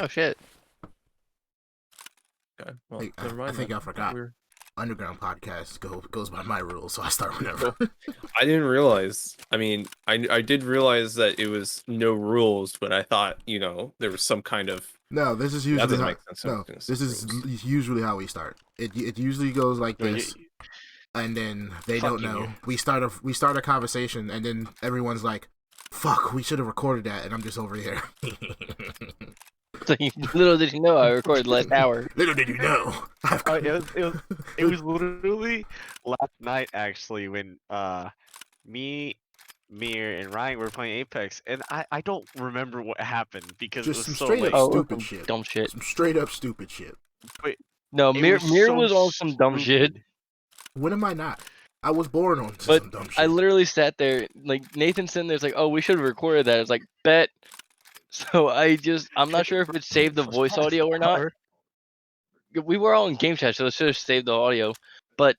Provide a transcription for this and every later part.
Oh shit. Okay. Well, I think I forgot. Underground podcast goes by my rules, so I start whenever. I didn't realize. I mean, I did realize that it was no rules, but I thought there was some kind of. No, this is That usually doesn't how. make sense. No, this is usually how we start. It usually goes like this, and then they don't know. We start a conversation, and then everyone's like, "Fuck, we should have recorded that," and I'm just over here. So little did you know I recorded last hour. Little did you know. It was literally last night actually when me, Mirr, and Ryan were playing Apex, and I don't remember what happened because Just it some was so straight late. up stupid shit. Dumb shit. Some straight up stupid shit. But No, Mirrr so was on some dumb shit. stupid. When am I not? I was born on some dumb shit. I literally sat there, like Nathan sitting there's like, oh, we should have recorded that. It's like, bet. So I'm not sure if it saved the voice audio or not. We were all in game chat, so it should have saved the audio. But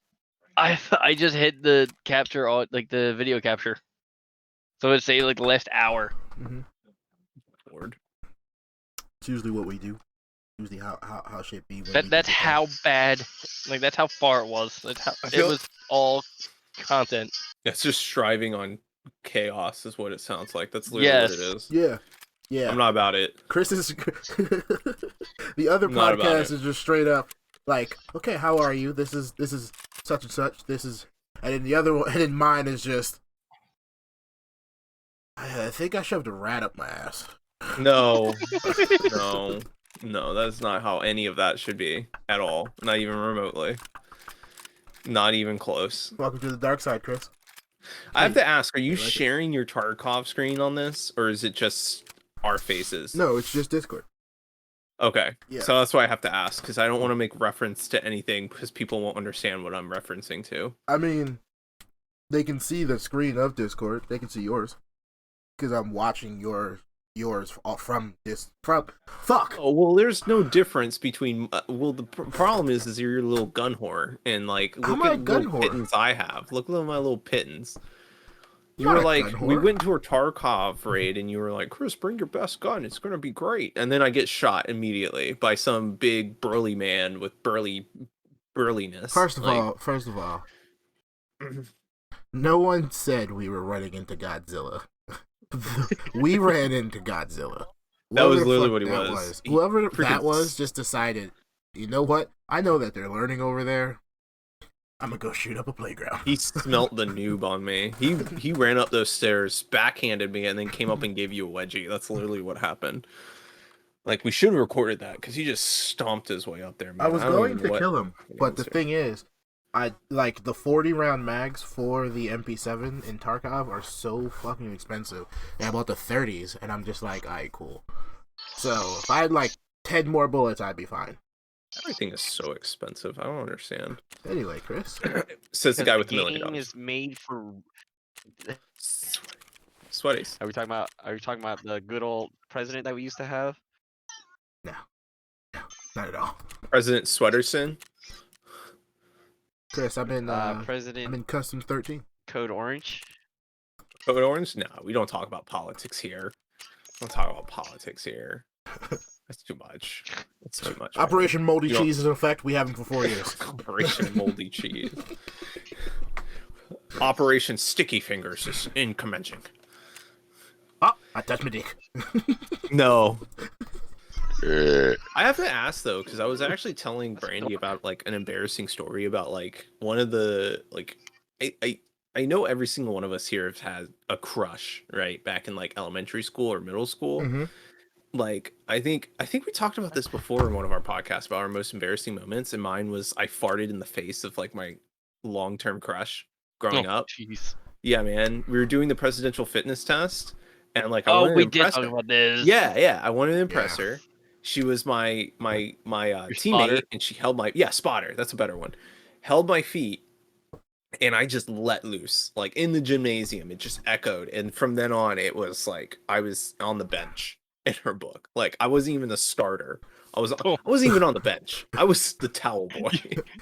I just hit the capture, like the video capture. So it saved like the last hour. Mm-hmm. Lord. It's usually what we do. Usually how shit be. That's how bad, like that's how far it was. That's how it was all content. It's just striving on chaos is what it sounds like. That's literally what it is. Yeah. Yeah. I'm not about it. Chris is the other podcast is just straight up like, okay, how are you? This is such and such. This is, and then the other one, and then mine is just, I think I shoved a rat up my ass. No, that's not how any of that should be at all. Not even remotely. Not even close. Welcome to the dark side, Chris. I have to ask, are you sharing your Tarkov screen on this, or is it just our faces? No, it's just Discord. Okay, yeah. So that's why I have to ask, because I don't want to make reference to anything, because people won't understand what I'm referencing to. I mean, they can see the screen of Discord. They can see yours, because I'm watching yours from fuck. Oh well, there's no difference between. The problem is you're a little gun whore, and like look at the little pittance I have. Look at my little pittance. You were like, we went to a Tarkov raid, and you were like, Chris, bring your best gun. It's gonna be great. And then I get shot immediately by some big burly man with burliness. First of all, no one said we were running into Godzilla. We ran into Godzilla. That was literally what he was. Whoever that was just decided, you know what? I know that they're learning over there. I'm gonna go shoot up a playground. He smelt the noob on me. He ran up those stairs, backhanded me, and then came up and gave you a wedgie. That's literally what happened. Like, we should have recorded that, because he just stomped his way up there, man. I was going to kill him, but the thing is, I like the 40-round mags for the MP7 in Tarkov are so fucking expensive. And I bought the 30s, and I'm just like, alright, cool. So if I had like 10 more bullets, I'd be fine. Everything is so expensive. I don't understand. Anyway, Chris. Says the guy with the $1 million. The game is made for sweaties. Are we talking about the good old president that we used to have? No, not at all. President Sweaterson. Chris, I'm in President. I'm in Customs 13. Code Orange. Code Orange? No, we don't talk about politics here. We don't talk about politics here. That's too much. That's too much. Operation Moldy Cheese is in effect. We have them for 4 years. Operation Moldy Cheese. Operation Sticky Fingers is incommencing. Oh, I touched my dick. No. I have to ask though, because I was actually telling Brandy about like an embarrassing story about like one of the like I know every single one of us here has had a crush, right? Back in like elementary school or middle school. Mm-hmm. Like I think we talked about this before in one of our podcasts about our most embarrassing moments, and mine was I farted in the face of like my long-term crush growing up. Jeez. Yeah, man. We were doing the presidential fitness test, and like we did talk about this. Yeah, I wanted to impress her. She was my teammate, spotter? and she held my spotter. That's a better one. Held my feet, and I just let loose, like in the gymnasium. It just echoed, and from then on, it was like I was on the bench in her book. Like I wasn't even a starter I wasn't even on the bench. I was the towel boy.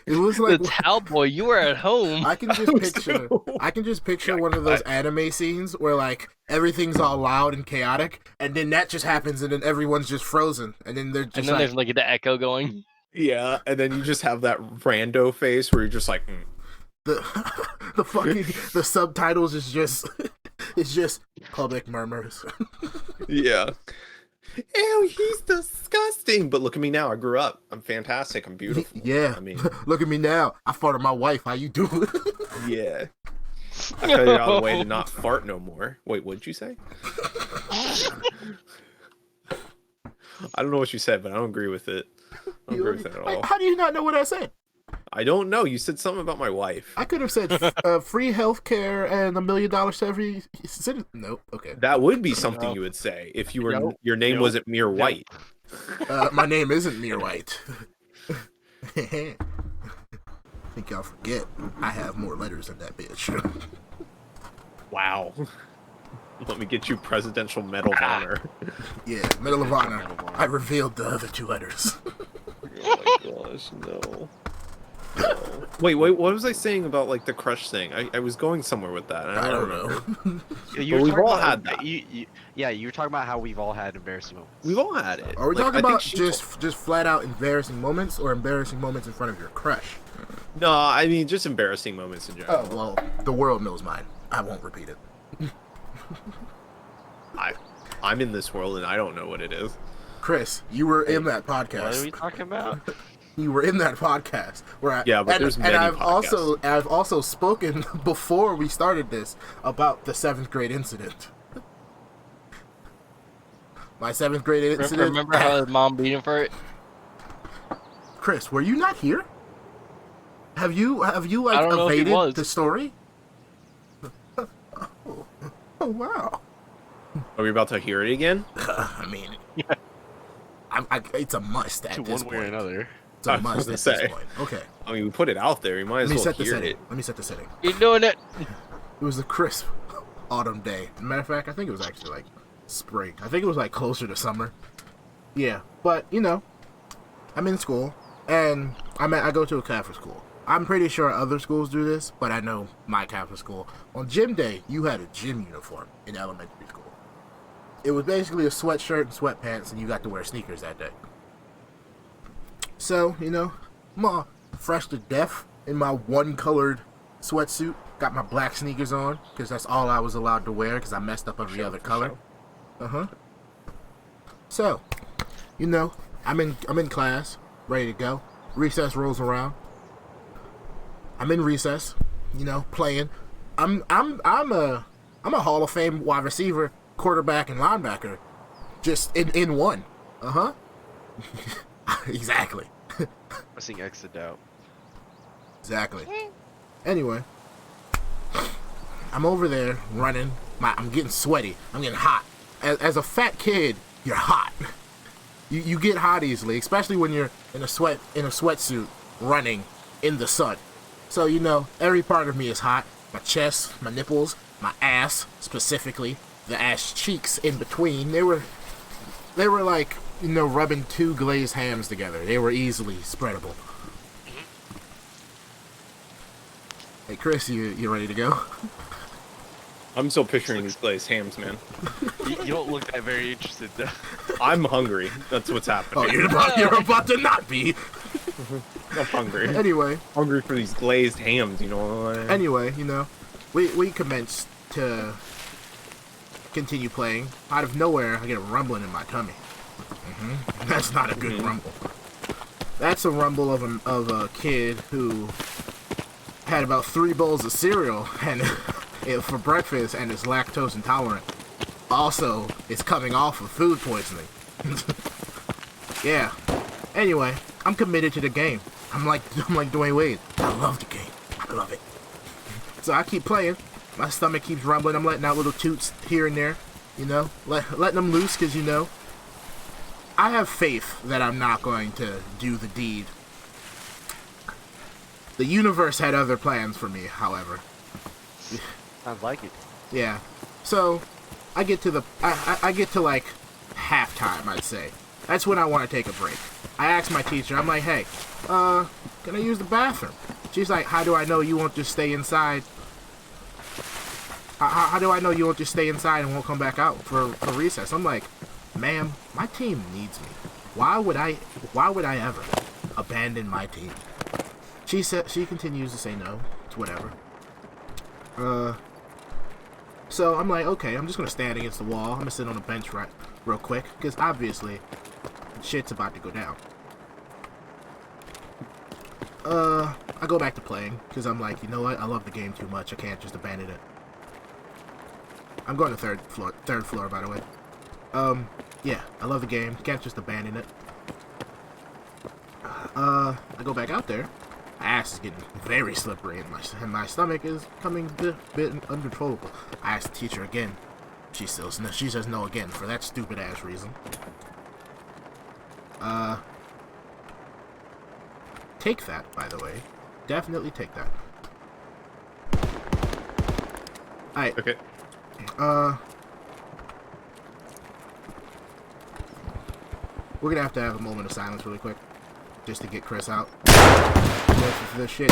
It was like the towel boy. You were at home. I can just picture one of those anime scenes where like everything's all loud and chaotic, and then that just happens, and then everyone's just frozen, and then they're just and then there's like the echo going. Yeah, and then you just have that rando face where you're just like. The subtitles is just it's just public murmurs. Yeah. Ew, he's disgusting. But look at me now. I grew up. I'm fantastic. I'm beautiful. Yeah. I mean, look at me now. I farted my wife. How you doing? Yeah. I figured out a way to not fart no more. Wait, what'd you say? I don't know what you said, but I don't agree with it. I don't agree with it at all. How do you not know what I said? I don't know. You said something about my wife. I could have said free healthcare and $1 million to every citizen. Nope. Okay. That would be something you would say if you were your name wasn't Mirrr White. My name isn't Mirrr White. I think y'all forget I have more letters than that bitch. Wow. Let me get you Presidential Medal of Honor. Yeah, Medal of Honor. I revealed the other 2 letters. Oh my gosh, no. Wait, what was I saying about like the crush thing? I was going somewhere with that. I don't know. We've all had that. You were talking about how we've all had embarrassing moments. We've all had it. Are we talking about just flat out embarrassing moments, or embarrassing moments in front of your crush? No, I mean just embarrassing moments in general. Oh well, the world knows mine. I won't repeat it. I'm in this world and I don't know what it is. Chris, you were in that podcast. What are we talking about? You were in that podcast where there's many podcasts. I've also spoken before we started this about the 7th grade incident. My 7th grade incident. Remember how his mom beat him for it? Chris, were you not here? Have you like evaded the story? Oh wow. Are we about to hear it again? I mean, it's a must at this one way or point. another. It's a must at this point. Okay. I mean, we put it out there. You might as well hear it. Let me set the setting. You're doing it. It was a crisp autumn day. As a matter of fact, I think it was actually like spring. I think it was like closer to summer. Yeah, but you know, I'm in school and I go to a Catholic school. I'm pretty sure other schools do this, but I know my Catholic school. On gym day, you had a gym uniform in elementary school. It was basically a sweatshirt and sweatpants, and you got to wear sneakers that day. So, you know, I'm all fresh to death in my one-colored sweatsuit. Got my black sneakers on, because that's all I was allowed to wear, because I messed up every other color. So, you know, I'm in class, ready to go. Recess rolls around. I'm in recess, you know, playing. I'm a Hall of Fame wide receiver, quarterback, and linebacker, just in one. Exactly. Pressing exit out. Exactly. Anyway, I'm over there running. I'm getting sweaty. I'm getting hot. As a fat kid, you're hot. You get hot easily, especially when you're in a sweatsuit running in the sun. So, you know, every part of me is hot. My chest, my nipples, my ass, specifically, the ass cheeks in between. They were like, you know, rubbing 2 glazed hams together. They were easily spreadable. Hey, Chris, you ready to go? I'm still picturing these glazed hams, man. You don't look that very interested, though. I'm hungry. That's what's happening. Oh, you're about to not be. I'm hungry. Anyway. Hungry for these glazed hams, you know what I mean? Anyway, you know, we commenced to continue playing. Out of nowhere, I get a rumbling in my tummy. That's not a good rumble. That's a rumble of a kid who had about 3 bowls of cereal and for breakfast and is lactose intolerant. Also, is coming off of food poisoning. Yeah. Anyway, I'm committed to the game. I'm like Dwayne Wade. I love the game. I love it. So I keep playing. My stomach keeps rumbling. I'm letting out little toots here and there. You know, letting them loose because, you know, I have faith that I'm not going to do the deed. The universe had other plans for me, however. Sounds like it. Yeah. So, I get to like halftime, I'd say. That's when I want to take a break. I asked my teacher, I'm like, hey, can I use the bathroom? She's like, how do I know you won't just stay inside? How do I know you won't just stay inside and won't come back out for recess? I'm like, ma'am, my team needs me. Why would I ever abandon my team? She continues to say no. It's whatever. So I'm like, okay, I'm just gonna stand against the wall. I'm gonna sit on a bench real quick, because obviously shit's about to go down. I go back to playing, because I'm like, you know what? I love the game too much. I can't just abandon it. I'm going to third floor, by the way. Yeah, I love the game. Can't just abandon it. I go back out there. My ass is getting very slippery, and my stomach is becoming a bit uncontrollable. I ask the teacher again. She says no again for that stupid ass reason. Take that, by the way. Definitely take that. Alright. Okay. We're gonna have to have a moment of silence really quick. Just to get Chris out. The shit.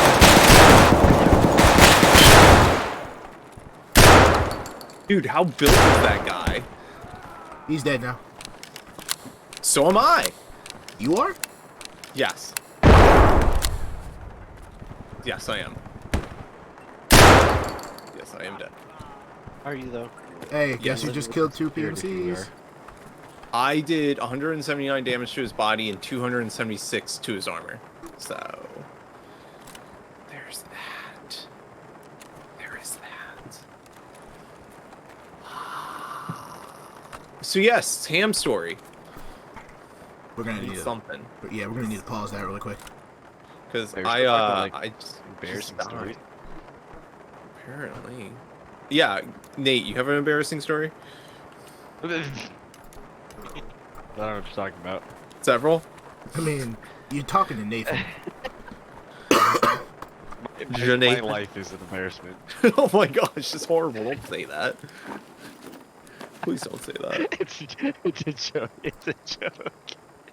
Dude, how built is that guy? He's dead now. So am I. You are? Yes. Yes, I am. Yes, I am dead. Are you though? Hey, guess you just killed 2 PMCs. I did 179 damage to his body and 276 to his armor. So there's that. There is that. So yes, Ham story. We're gonna need something. Yeah, we're gonna need to pause that really quick. Because I just embarrassing died. story. Apparently. Yeah, Nate, you have an embarrassing story? I don't know what you're talking about. Several? I mean, you're talking to Nathan. My life is an embarrassment. Oh my gosh, it's horrible. Don't say that. Please don't say that. It's a joke. It's a joke.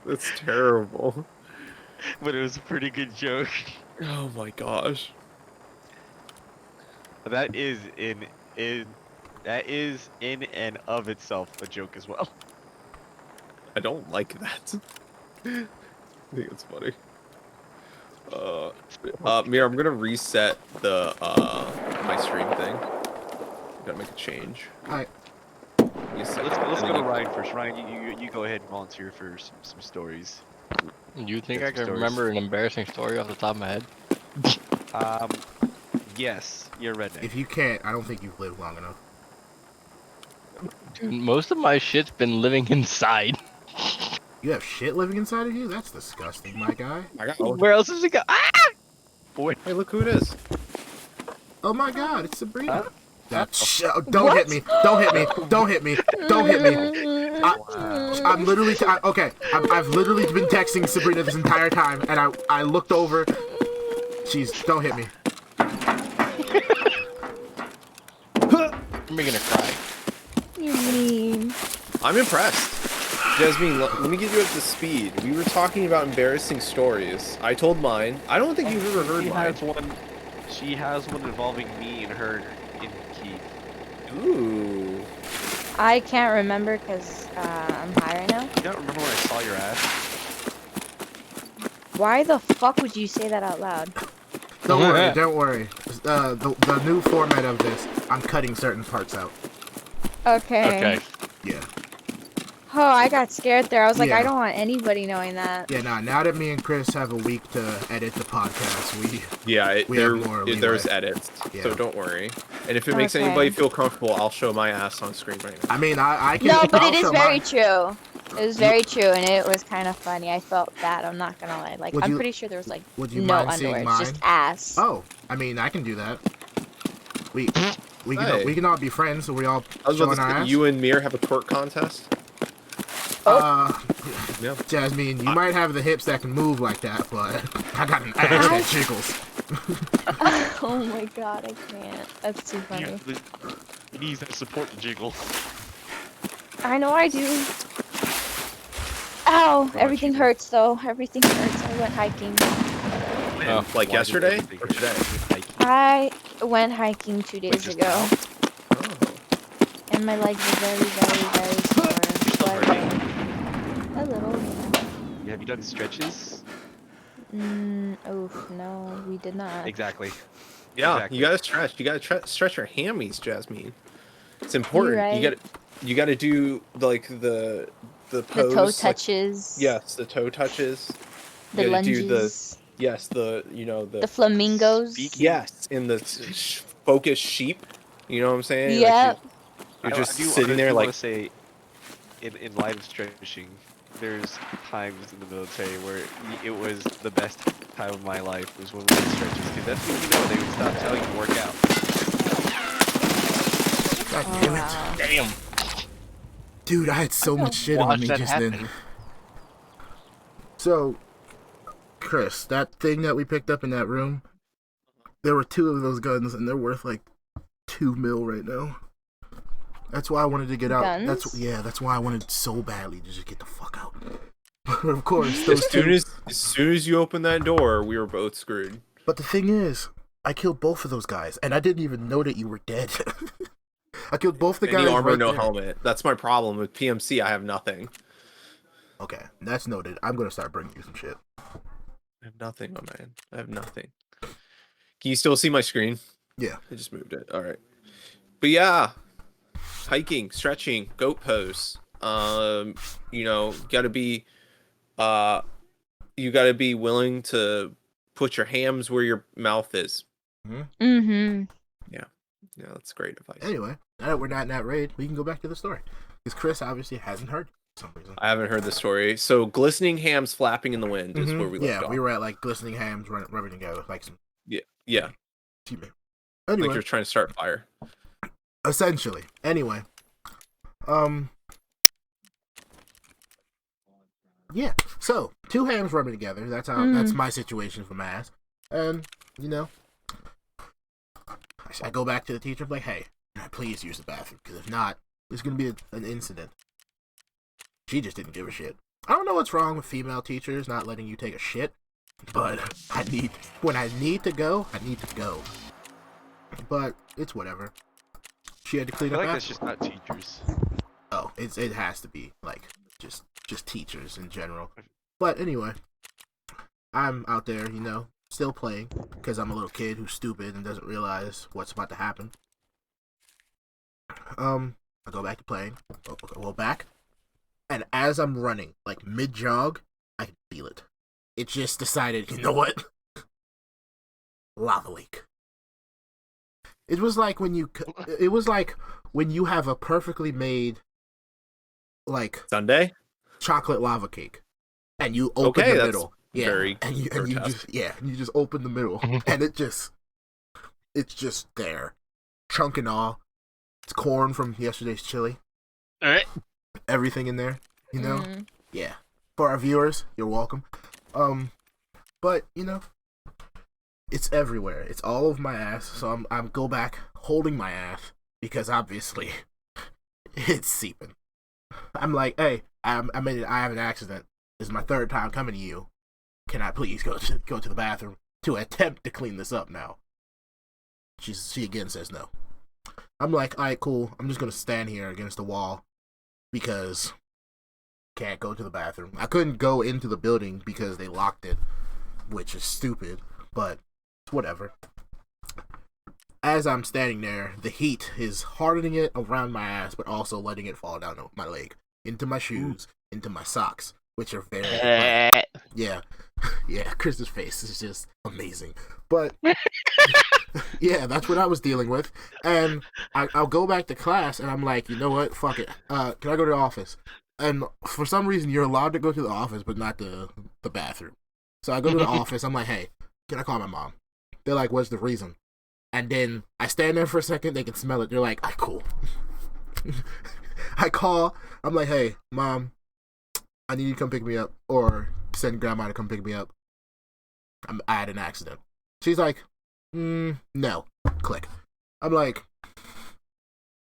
That's terrible. But it was a pretty good joke. Oh my gosh. That is in and of itself a joke as well. I don't like that. I think it's funny. Mirrr, I'm gonna reset the my stream thing. Gotta make a change. Alright. Let's go to Ryan first. Ryan, you go ahead and volunteer for some stories. You think Get I some can stories. remember an embarrassing story off the top of my head? Yes, you're redneck. If you can't, I don't think you've lived long enough. Dude, most of my shit's been living inside. You have shit living inside of you? That's disgusting, my guy. I got one. Where else is it go? Ah! Hey, look who it is. Oh my god, it's Sabrina. Huh? Don't hit me. Don't hit me. Don't hit me. Don't hit me. I'm literally... okay, I've literally been texting Sabrina this entire time, and I looked over. Don't hit me. I'm gonna cry. You mean? I'm impressed. Jasmine, let me get you up to speed. We were talking about embarrassing stories. I told mine. I don't think you've ever heard mine. She has one involving me and her in Keith. Ooh. I can't remember because I'm high right now. You don't remember when I saw your ass? Why the fuck would you say that out loud? Don't worry, don't worry. The new format of this, I'm cutting certain parts out. Okay. Okay. Yeah. Oh, I got scared there. I was like, Yeah. I don't want anybody knowing that. Yeah, now that me and Chris have a week to edit the podcast, Yeah, we have more leeway. there's edits, Yeah. so don't worry. And if it makes Okay. anybody feel comfortable, I'll show my ass on screen right now. I mean, I can... No, but I'll it is show very mine. true. It was very true, and it was kind of funny. I felt bad. I'm not gonna lie. Like, Would I'm you- pretty sure there was like would you no mind seeing underwear, it's just mine? ass. Oh, I mean, I can do that. We Hey. we can all be friends, so we all I was showing about our to ass. say, you and Mirrr have a twerk contest? Yeah. Jasmine, you might have the hips that can move like that, but I got an ass that jiggles. Oh my god, I can't. That's too funny. He needs that support to jiggle. I know I do. Ow! Not Everything cheating. hurts though. Everything hurts. I went hiking. Like Why did yesterday everything or hurt? today? Hiking? I went hiking 2 days just ago, now? Oh. and my legs are very, very, very sore. Still But, hurting. a little. Have you done stretches? Oof, no, we did not. Exactly. Yeah, Exactly. you gotta stretch. You gotta stretch your hammies, Jasmine. It's You're important. right. You gotta do like the The pose. toe like- touches. yes, the toe touches. The You gotta do lunges. the The flamingos. Speaking- yes in the focus sheep. You know what I'm saying? Yep. You're I just do, sitting I there do like want to say, in light of stretching, there's times in the military where it was the best time of my life was when we did stretches, because that's when they would stop telling you to work out. God Oh, damn it. wow. Damn. Dude, I had so much shit on Watch me that just happen. then. So, Chris, that thing that we picked up in that room, there were 2 of those guns, and they're worth like $2 million right now. That's why I wanted to get out. Guns? That's why I wanted so badly to just get the fuck out. But of course, those as soon as you open that door, we were both screwed. But the thing is, I killed both of those guys, and I didn't even know that you were dead. I killed both the guys. Any armor, right no there. helmet. That's my problem with PMC. I have nothing. Okay, that's noted. I'm gonna start bringing you some shit. I have nothing, my man. I have nothing. Can you still see my screen? Yeah. I just moved it. All right. But yeah, hiking, stretching, goat pose. Gotta be, you gotta be willing to put your hams where your mouth is. Mm-hmm. Yeah, that's great advice. Anyway, now that we're not in that raid, we can go back to the story. Because Chris obviously hasn't heard for some reason. I haven't heard the story. So glistening hams flapping in the wind is where we left off. we were at like glistening hams rubbing together like some. Yeah. Anyway, Like you're trying to start fire. essentially. Anyway, yeah. So 2 hams rubbing together. That's how. That's my situation for math. And I go back to the teacher. I'm like, hey, can I please use the bathroom? Because if not, there's gonna be an incident. She just didn't give a shit. I don't know what's wrong with female teachers not letting you take a shit, but when I need to go, I need to go. But it's whatever. She had to I clean feel up like after. that's just not teachers. Oh, it has to be like just teachers in general. But anyway, I'm out there, still playing because I'm a little kid who's stupid and doesn't realize what's about to happen. I go back to playing. Well, back, and as I'm running, like mid jog, I can feel it. It just decided, you know what? Lava leak. It was like when you have a perfectly made like Sunday? chocolate lava cake, and you open Okay, the that's middle, very and you grotesque. just open the middle, and it's just there, chunk and all. It's corn from yesterday's chili. All right. Everything in there, Yeah. For our viewers, you're welcome. But it's everywhere. It's all over my ass. So I'm go back holding my ass because obviously it's seeping. I'm like, hey, I have an accident. This is my 3rd time coming to you. Can I please go to the bathroom to attempt to clean this up now? She again says no. I'm like, all right, cool. I'm just gonna stand here against the wall because can't go to the bathroom. I couldn't go into the building because they locked it, which is stupid, but whatever. As I'm standing there, the heat is hardening it around my ass, but also letting it fall down my leg, into my shoes, into my socks, which are very yeah. Chris's face is just amazing, but yeah, that's what I was dealing with, and I'll go back to class, and I'm like, you know what? Fuck it. Can I go to the office? And for some reason, you're allowed to go to the office, but not the bathroom. So I go to the office. I'm like, hey, can I call my mom? They're like, what's the reason? And then I stand there for a second. They can smell it. They're like, cool. I call. I'm like, hey, mom, I need you to come pick me up, or send grandma to come pick me up. I had an accident. She's like, no. Click. I'm like,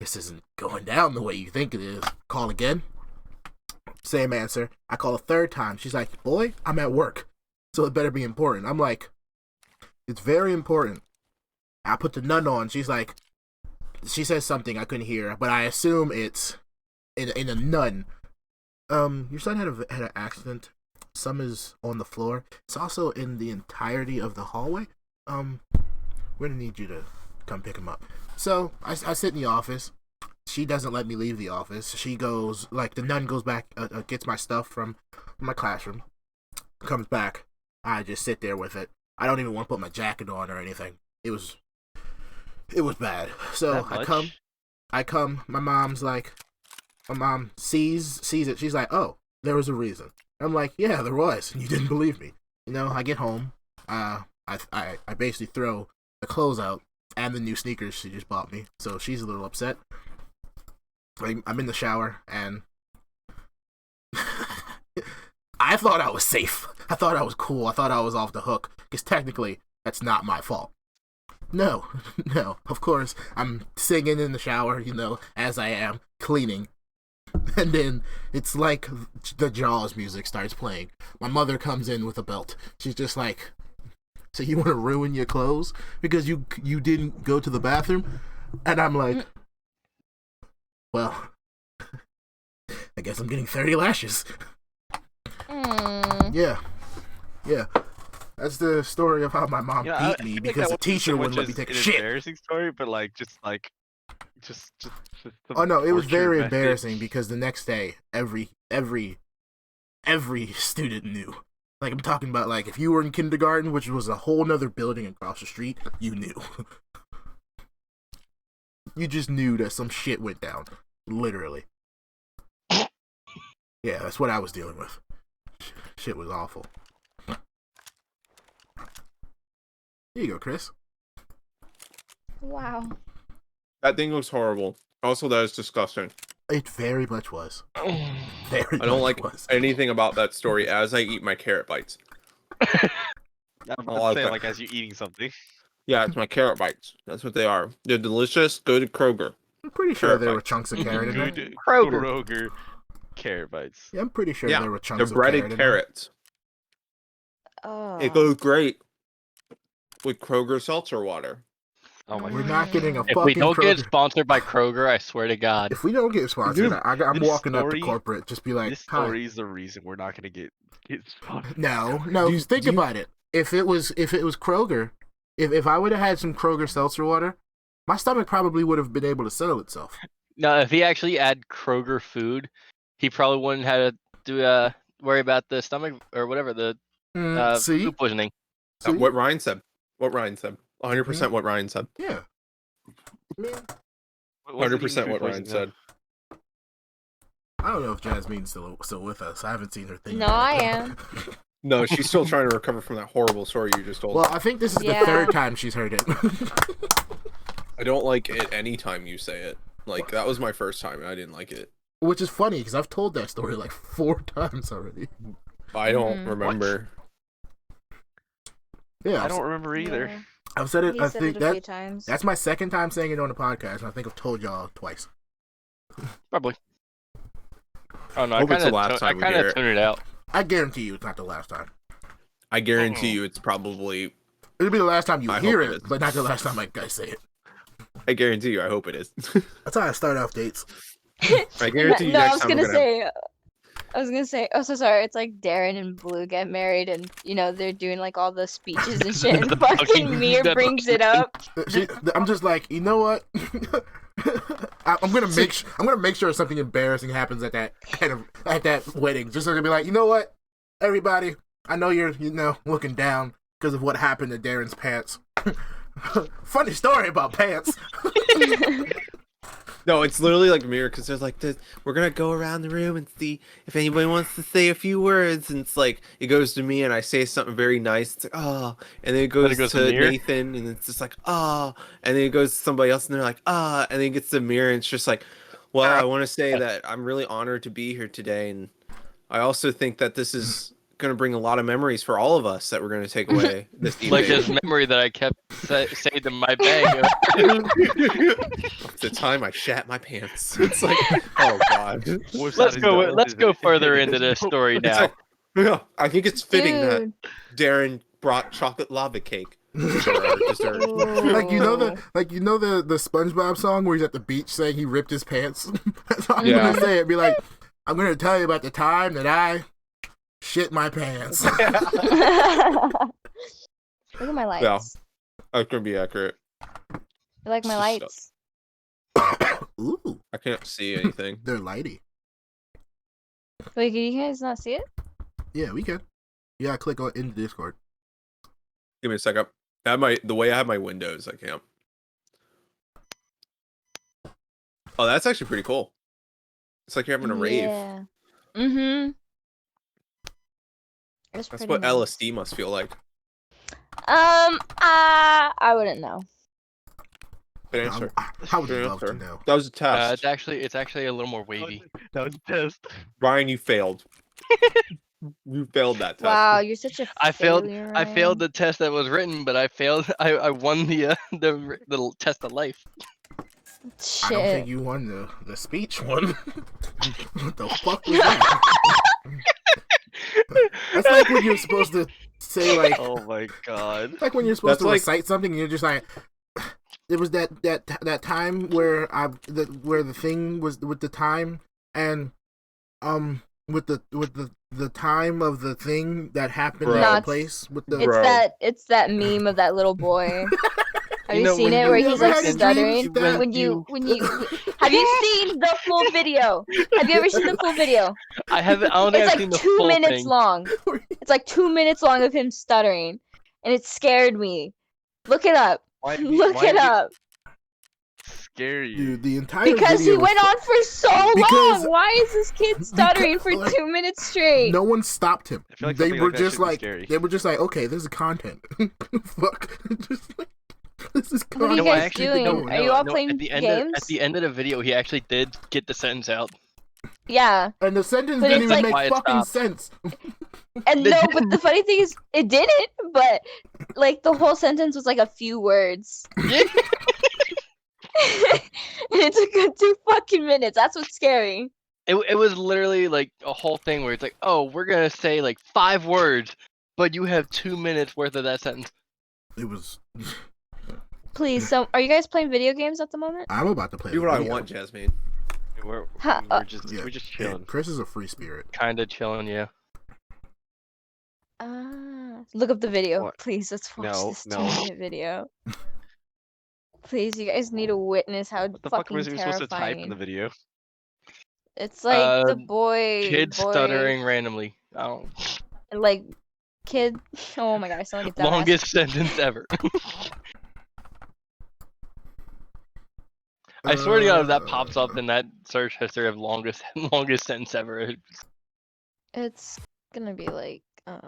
this isn't going down the way you think it is. Call again. Same answer. I call a third time. She's like, boy, I'm at work, so it better be important. I'm like, it's very important. I put the nun on. She's like, she says something I couldn't hear, but I assume it's in a nun. Your son had an accident. Some is on the floor. It's also in the entirety of the hallway. We're gonna need you to come pick him up. So I sit in the office. She doesn't let me leave the office. She goes, like, the nun goes back, gets my stuff from my classroom, comes back. I just sit there with it. I don't even want to put my jacket on or anything. It was bad. So I come. My mom sees it. She's like, oh, there was a reason. I'm like, yeah, there was, and you didn't believe me. I get home. I basically throw the clothes out and the new sneakers she just bought me. So she's a little upset. I'm in the shower, and I thought I was safe. I thought I was cool. I thought I was off the hook, because technically, that's not my fault. No, of course, I'm singing in the shower, as I am, cleaning. And then it's like the Jaws music starts playing. My mother comes in with a belt. She's just like, so you want to ruin your clothes because you didn't go to the bathroom? And I'm like, well, I guess I'm getting 30 lashes. Yeah. That's the story of how my mom beat me because the teacher wouldn't let me take a shit. Embarrassing story, but just oh no, it was very embarrassing because the next day, every student knew. Like, I'm talking about, like, if you were in kindergarten, which was a whole nother building across the street, you knew. You just knew that some shit went down. Literally. Yeah, that's what I was dealing with. Shit was awful. Here you go, Chris. Wow. That thing was horrible. Also, that is disgusting. It very much was. I don't like anything about that story as I eat my carrot bites. I'm about to say, like, as you're eating something. Yeah, it's my carrot bites. That's what they are. They're delicious. Go to Kroger. I'm pretty sure there were chunks of carrot in there. Kroger carrot bites. Yeah, I'm pretty sure there were chunks of carrot in there. They're breaded carrots. Oh. It goes great with Kroger seltzer water. Oh my We're not getting a fucking If we don't Kroger. get sponsored by Kroger, I swear to God. If we don't get sponsored, I'm walking up to corporate, just be like, this story is the reason we're not gonna get sponsored. No, think about it. If it was Kroger, if I would have had some Kroger seltzer water, my stomach probably would have been able to settle itself. No, if he actually had Kroger food, he probably wouldn't have to worry about the stomach or whatever, the food poisoning. What Ryan said. 100% what Ryan said. Yeah. 100% what Ryan said. I don't know if Jasmine's still with us. I haven't seen her thing. No, I am. No, she's still trying to recover from that horrible story you just told. Well, I think this is the third time she's heard it. I don't like it any time you say it. Like, that was my first time, and I didn't like it. Which is funny, because I've told that story like 4 times already. I don't remember. Yeah, I don't remember either. Yeah. I've said it. He I said think it a few times. that's my second time saying it on the podcast, and I think I've told y'all twice. Probably. Oh no, Hope I it's the last time we kind hear of it. tuned it out. I guarantee you, it's not the last time. I guarantee you it's probably... It'll be the last time you hear hope it it, is. but not the last time I say it. I guarantee you, I hope it is. That's how I start off dates. I guarantee you No, I next was time gonna we're say. Oh, so sorry. It's like Darren and Blue get married, and they're doing like all the speeches and shit. And fucking Mirrr brings it up. I'm just like, you know what? I'm gonna make sure something embarrassing happens at that wedding. Just so to be like, you know what, everybody, I know you're looking down because of what happened to Darren's pants. Funny story about pants. No, it's literally like Mirror, because there's like this. We're gonna go around the room and see if anybody wants to say a few words, and it's like it goes to me, and I say something very nice. It's like, oh, and then it goes to Nathan, and it's just like, oh, and then it goes to somebody else, and they're like, ah, and then it gets to Mirror, and it's just like, well, I want to say that I'm really honored to be here today, and I also think that this is gonna bring a lot of memories for all of us that we're gonna take away this evening. Like this memory that I kept saved in my bag. The time I shat my pants. It's like, oh god. Let's go further into this story now. Like, yeah, I think it's fitting that Dude. Darren brought chocolate lava cake for our dessert. Like you know the SpongeBob song where he's at the beach saying he ripped his pants. That's all I'm Yeah. gonna say. It'd be like, I'm gonna tell you about the time that I shit my pants. Look at my lights. Yeah. That's gonna be accurate. You like my lights? Ooh, I can't see anything. they're lighty. Wait, can you guys not see it? Yeah, we can. You gotta click on in Discord. Give me a second. The way I have my windows, I can't. Oh, that's actually pretty cool. It's like you're having a rave. Yeah. Mm-hmm. That's what LSD must feel like. I wouldn't know. Good answer. How would Good you love to answer. know? That was a test. It's actually a little more wavy. That was a test. Ryan, you failed. You failed that test. Wow, you're such a I failed. failure, I failed Ryan. the test that was written, but I failed. I won the test of life. I don't think Shit. you won the speech one. What the fuck was that? That's like when you're supposed to say like. Oh my god. It's like when you're supposed That's to like- recite something and you're just like, there was that time where where the thing was with the time and with the time of the thing that happened Bro. at the Nuts. place with the. Bro. It's that meme of that little boy. Have You you know, seen when it you- where You he's ever like had stuttering? dreams that When you have you seen the full video? Have you ever seen the full video? I haven't. I don't think It's I've seen like the 2 full minutes thing. long. It's like 2 minutes long of him stuttering, and it scared me. Look it up. Look it up. Scary. Dude, the entire Because he video was went on for so Because- long. Why is this kid stuttering for like, 2 minutes straight? No one stopped him. I feel like They something were like that just should be like scary. they were just like, okay, this is content. Fuck. Just like, this is What are you content. No, I guys actually doing? No, Are you all no, playing at the end games? at the end of the video, he actually did get the sentence out. Yeah. And the sentence But didn't it's even like- Why make it fucking stopped. sense. And no, but the funny thing is, it didn't. But like the whole sentence was like a few words. And it took him 2 fucking minutes. That's what's scary. It was literally like a whole thing where it's like, oh, we're gonna say like 5 words, but you have 2 minutes worth of that sentence. It was. Please, so are you guys playing video games at the moment? I'm about to play. Do the what I video. want, Jasmine. We're Ha- just Yeah, we're just yeah, chilling. Chris is a free spirit. Kinda chilling, yeah. Look up the video, What? please. Let's watch No, this no. 2-minute video. Please, you guys need to witness how What the fuck fucking was we supposed to type in terrifying. the video? It's like the Kid boy, stuttering randomly. I don't. like kid. Oh my god, I sound like a dumbass. Longest sentence ever. I swear to God, if that pops up in that search history of longest sentence ever, It's gonna be like Found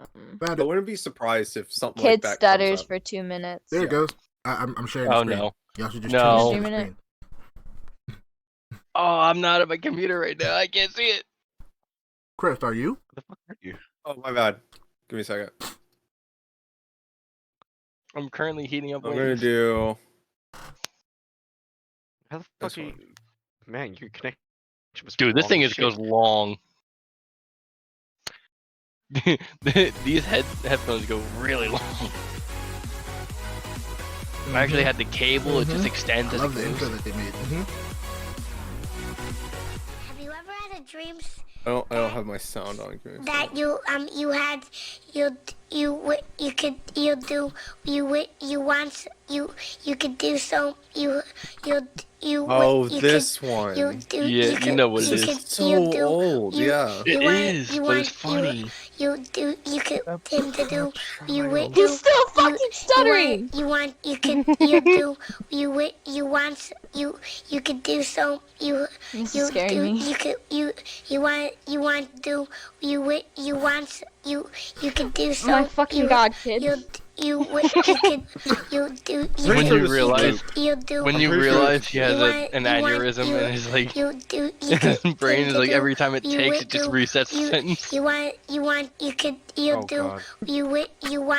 I it. wouldn't be surprised if something kid like that stutters comes up. for 2 minutes. There it Yeah. goes. I'm sharing. oh the screen. no. Y'all should just No. turn the Streaming it. screen. Oh, I'm not at my computer right now. I can't see it. Chris, are you? What the fuck are you? Oh my bad. Give me a second. I'm currently heating up. I'm gonna wings. do. How the This fuck are you? one. Man, your connection was Dude, this long thing as is shit. goes long. These headphones go really long. I actually had the cable; it just Mhm. extends I as love it the intro goes. that they made. Have you ever had a dream I don't have my sound on. Give me a that second. you had you could you do you once you could do so you Oh, you this could, one. you do Yeah, you know what it is. could, So you do, old, you- yeah. It want- is, you but want- it's funny. you do you could him to do you would He's do still fucking stuttering. you want you could you do you want you could do so you This you is scaring do, me. you could you want to do you want you could do so Oh my fucking you, god, kid. could you do you When could- you realize you do when you pretty sure realize he has you want- an you want- aneurysm you- and his like you do you his could brain is you like do- every time it you takes would it just do- resets the you sentence. you want you could you Oh, do God. you want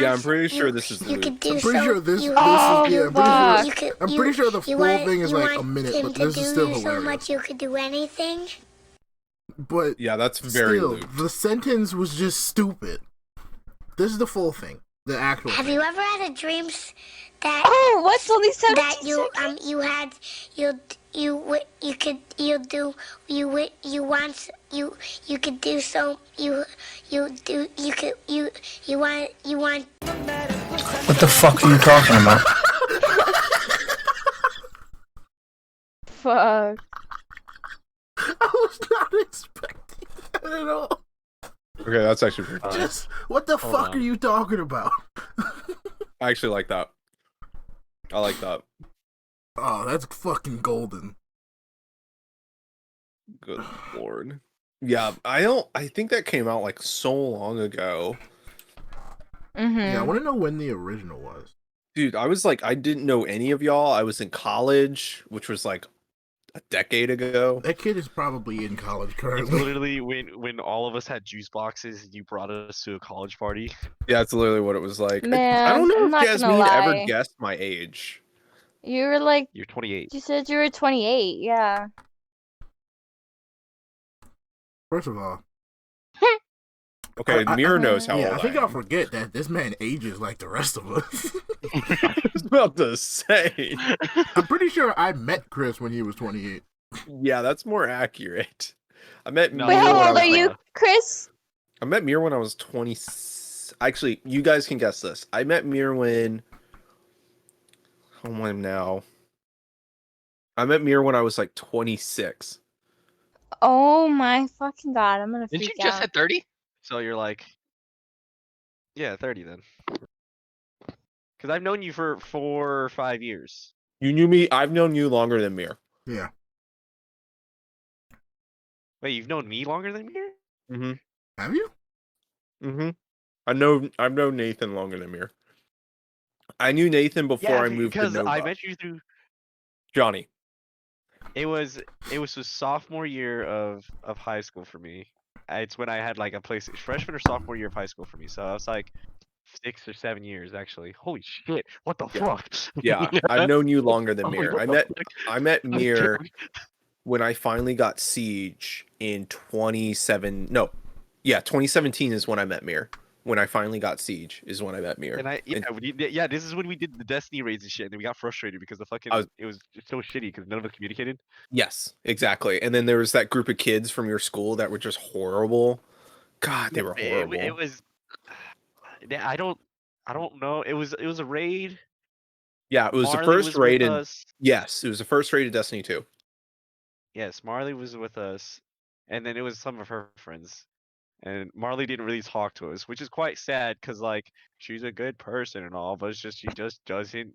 Yeah, I'm pretty sure this is you the could loop. do I'm pretty so- sure this you- is Oh, yeah. fuck. you could- I'm you- pretty sure the you full want- thing is you like a want minute, him but to this is do still you so hilarious. much you could do anything. But Yeah, that's very still, looped. the sentence was just stupid. This is the full thing, the actual. Have thing. you ever had a dream that Oh, what's only 17 that you seconds? you had you could you do you want you could do so you do you could you want. What the fuck are you talking about? Fuck. I was not expecting that at all. Okay, that's actually pretty funny. Just what the hold fuck on. are you talking about? I actually like that. I like that. Oh, that's fucking golden. Good lord. Yeah, I think that came out like so long ago. Yeah, I Mm-hmm. want to know when the original was. Dude, I was like, I didn't know any of y'all. I was in college, which was like a decade ago. That kid is probably in college It's currently. literally when all of us had juice boxes, you brought us to a college party. Yeah, that's literally what it was like. I Man, don't know I'm if not gonna Jasmine ever lie. guessed my age. You were like, You're 28. you said you were 28, yeah. First of all, Okay, Mirror knows how yeah, old I think I y'all am. forget that this man ages like the rest of us. I was about to say. I'm pretty sure I met Chris when he was 28. Yeah, that's more accurate. I met No, Wait, Mirror how when I old was are like, you, Chris? I met Mirror when I was 20. Actually, you guys can guess this. I met Mirror when. How old am I now? I met Mirror when I was like 26. Oh my fucking god, I'm gonna Didn't you freak just out. hit 30? So you're like, yeah, 30 then. Because I've known you for 4 or 5 years. You knew me. I've known you longer than Mirror. Yeah. Wait, you've known me longer than Mirror? Mm-hmm. Have you? Mm-hmm. I've known Nathan longer than Mirror. I knew Nathan before I moved to because Nova. I met you through. Johnny. It was the sophomore year of high school for me. It's when I had like a place freshman or sophomore year of high school for me. So I was like 6 or 7 years actually. Holy shit! What the Yeah. fuck? Yeah, I've known you longer than Oh, Mirror. what I the met fuck? I met God Mirror damn. when I finally got Siege in 2017 is when I met Mirror. When I finally got Siege is when I met Mirror. And this is when we did the Destiny raids and shit, and then we got frustrated because the fucking it was just so shitty because none of us communicated. Yes, exactly. And then there was that group of kids from your school that were just horrible. God, they were horrible. It was. I don't know. It was a raid. Yeah, it was Marley the first was raid with in. us. Yes, it was the first raid of Destiny 2. Yes, Marley was with us, and then it was some of her friends. And Marley didn't really talk to us, which is quite sad because like she's a good person and all, but it's just she just doesn't.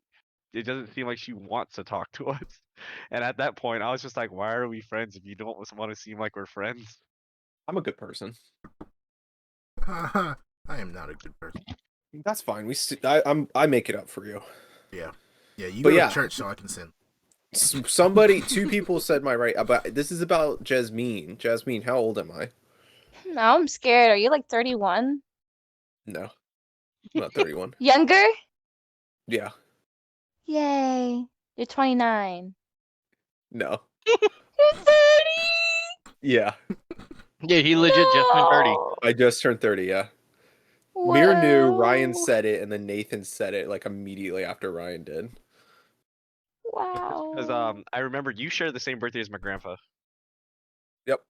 It doesn't seem like she wants to talk to us. And at that point, I was just like, "Why are we friends if you don't want to seem like we're friends?" I'm a good person. I am not a good person. That's fine. I make it up for you. Yeah. Yeah, you But go yeah. to church so I can sin. Two people said my right about this is about Jasmine. Jasmine, how old am I? Now I'm scared. Are you like 31? No, I'm not 31. Younger? Yeah, Yay. You're 29. no, You're 30! yeah. Yeah, he legit just turned 30. No. I just turned 30. Yeah. Mirror knew. Ryan Wow. said it, and then Nathan said it like immediately after Ryan did. Wow. Because I remember you shared the same birthday as my grandpa. Yep.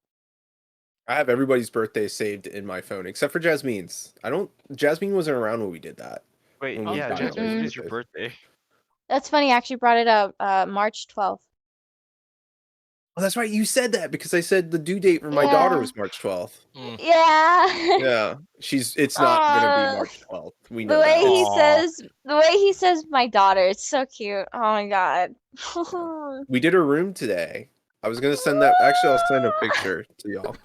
I have everybody's birthday saved in my phone except for Jasmine's. Jasmine wasn't around when we did that. Wait, When we yeah, got Jasmine, everybody's when is your birthdays. birthday? That's funny. I actually brought it up. March 12th. Oh, that's right. You said that because I said the due date for my daughter Yeah. was March 12th. Mm. Yeah. Yeah, it's not gonna be March 12th. We know that. The way he says my daughter, it's so cute. Oh my god. We did her room today. I was gonna send that. Actually, I'll send a picture to y'all.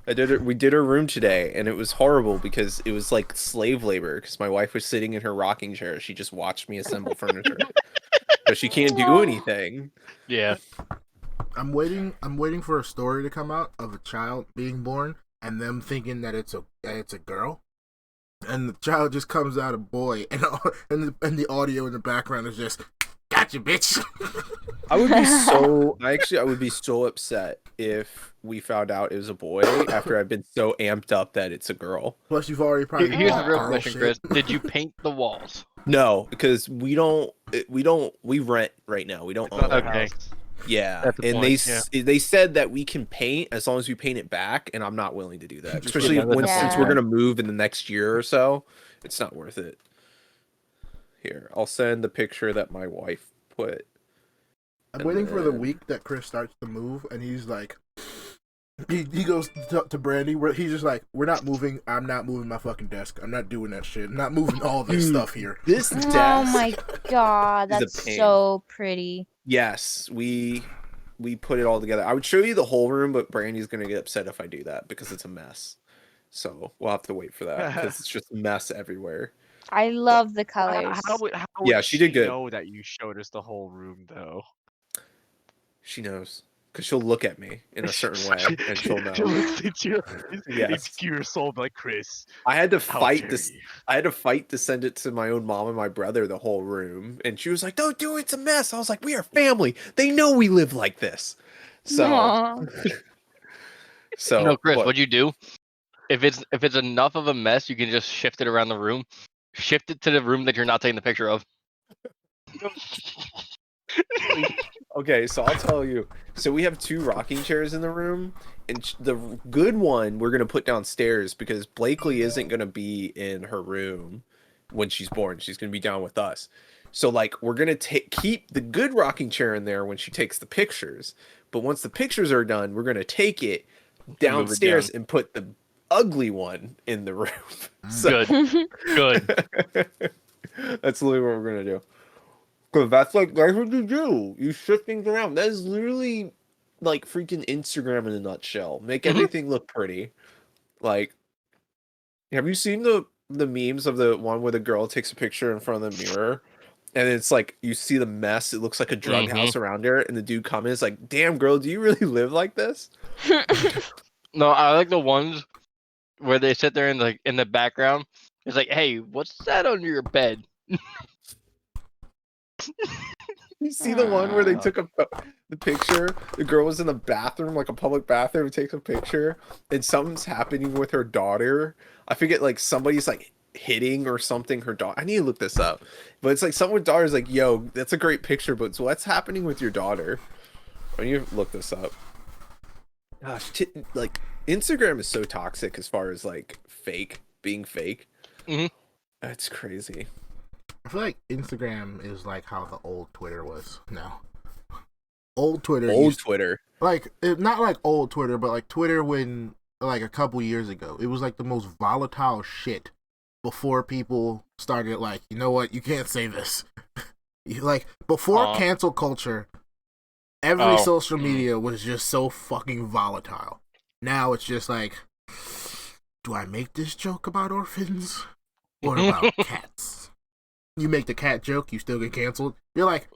We did her room today, and it was horrible because it was like slave labor. Because my wife was sitting in her rocking chair. She just watched me assemble furniture, but she can't do anything. Yeah. I'm waiting for a story to come out of a child being born and them thinking that it's a girl, and the child just comes out a boy, and the audio in the background is just "Gotcha, bitch." I would be so upset if we found out it was a boy after I've been so amped up that it's a girl. Plus, you've already probably. Here's the real question, Chris. Did you paint the walls? No, because we rent right now. We don't own. Okay. Yeah, and they said that we can paint as long as we paint it back, and I'm not willing to do that, especially since we're gonna move in the next year or so. It's not worth it. Here, I'll send the picture that my wife put. I'm waiting for the week that Chris starts to move, and he's like, he goes to Brandy, where he's just like, "We're not moving. I'm not moving my fucking desk. I'm not doing that shit. I'm not moving all this stuff here." This desk. Oh my god, that's so pretty. Yes, we put it all together. I would show you the whole room, but Brandy's gonna get upset if I do that because it's a mess. So we'll have to wait for that because it's just a mess everywhere. I love the colors. How would she did good. Know that you showed us the whole room though. She knows because she'll look at me in a certain way and she'll know. She'll look at you. Yes. It's your soul, like Chris. I had to fight this. I had to fight to send it to my own mom and my brother, the whole room, and she was like, "Don't do it. It's a mess." I was like, "We are family. They know we live like this." So, no, Chris, what'd you do? If it's enough of a mess, you can just shift it around the room. Shift it to the room that you're not taking the picture of. Okay, so I'll tell you. So we have 2 rocking chairs in the room, and the good one we're gonna put downstairs because Blakely isn't gonna be in her room when she's born. She's gonna be down with us. So like we're gonna keep the good rocking chair in there when she takes the pictures. But once the pictures are done, we're gonna take it downstairs and put the ugly one in the room. So, good. That's literally what we're gonna do. Cause that's what you do. You shift things around. That is literally like freaking Instagram in a nutshell. Make everything look pretty. Like, have you seen the memes of the one where the girl takes a picture in front of the mirror, and it's like you see the mess. It looks like a drug house around her, and the dude comments like, "Damn, girl, do you really live like this?" No, I like the ones where they sit there and like in the background. It's like, "Hey, what's that under your bed?" You see the one where they took the picture? The girl was in the bathroom, like a public bathroom, takes a picture, and something's happening with her daughter. I forget, like somebody's like hitting or something her daughter. I need to look this up, but it's like someone's daughter's like, "Yo, that's a great picture, but what's happening with your daughter?" I need to look this up. Gosh, like Instagram is so toxic as far as like being fake. That's crazy. I feel like Instagram is like how the old Twitter was now. Old Twitter. Like, not like old Twitter, but like Twitter when, like a couple years ago. It was like the most volatile shit before people started like, you know what, you can't say this. Like, before cancel culture, every social media was just so fucking volatile. Now it's just like, do I make this joke about orphans? What about cats? You make the cat joke, you still get canceled. You're like,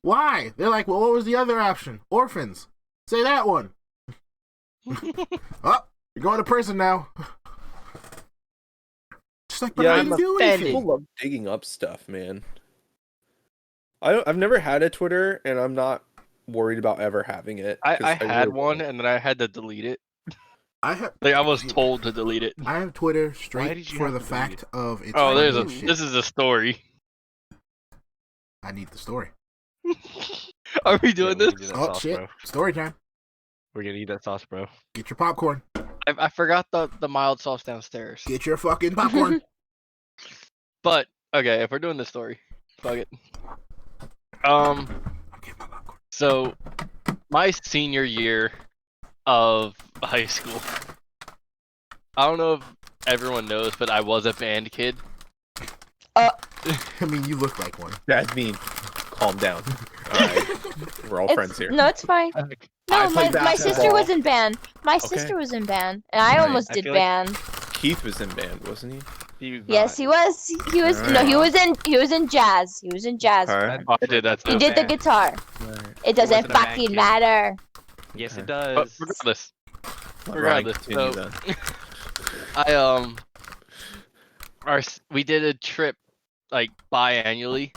why? They're like, well, what was the other option? Orphans. Say that one. Oh, you're going to prison now. Just like, but I didn't do anything. People love digging up stuff, man. I've never had a Twitter, and I'm not worried about ever having it. I had one, and then I had to delete it. I was told to delete it. I have Twitter straight for the fact of it's. This is a story. I need the story. Are we doing this? Oh shit! Bro. Story time. We're gonna eat that sauce, bro. Get your popcorn. I forgot the mild sauce downstairs. Get your fucking popcorn. But okay, if we're doing this story, fuck it. So my senior year of high school, I don't know if everyone knows, but I was a band kid. I mean, you look like one. Jasmine, calm down. All right, we're all friends here. No, it's fine. No, no, my basketball. sister was in band. My Okay. sister was in band, and I Right. almost I did feel like- band. Keith was in band, wasn't he? He was Yes, not. he was. He was. No, he was in. He was in jazz. He was in jazz. Okay. band. Oh, I did that He too. did the band. guitar. Right. It doesn't wasn't a band fucking kid. matter. Yes, it Okay. But does. regardless, Let regardless, Ryan continue so- then. we did a trip like biannually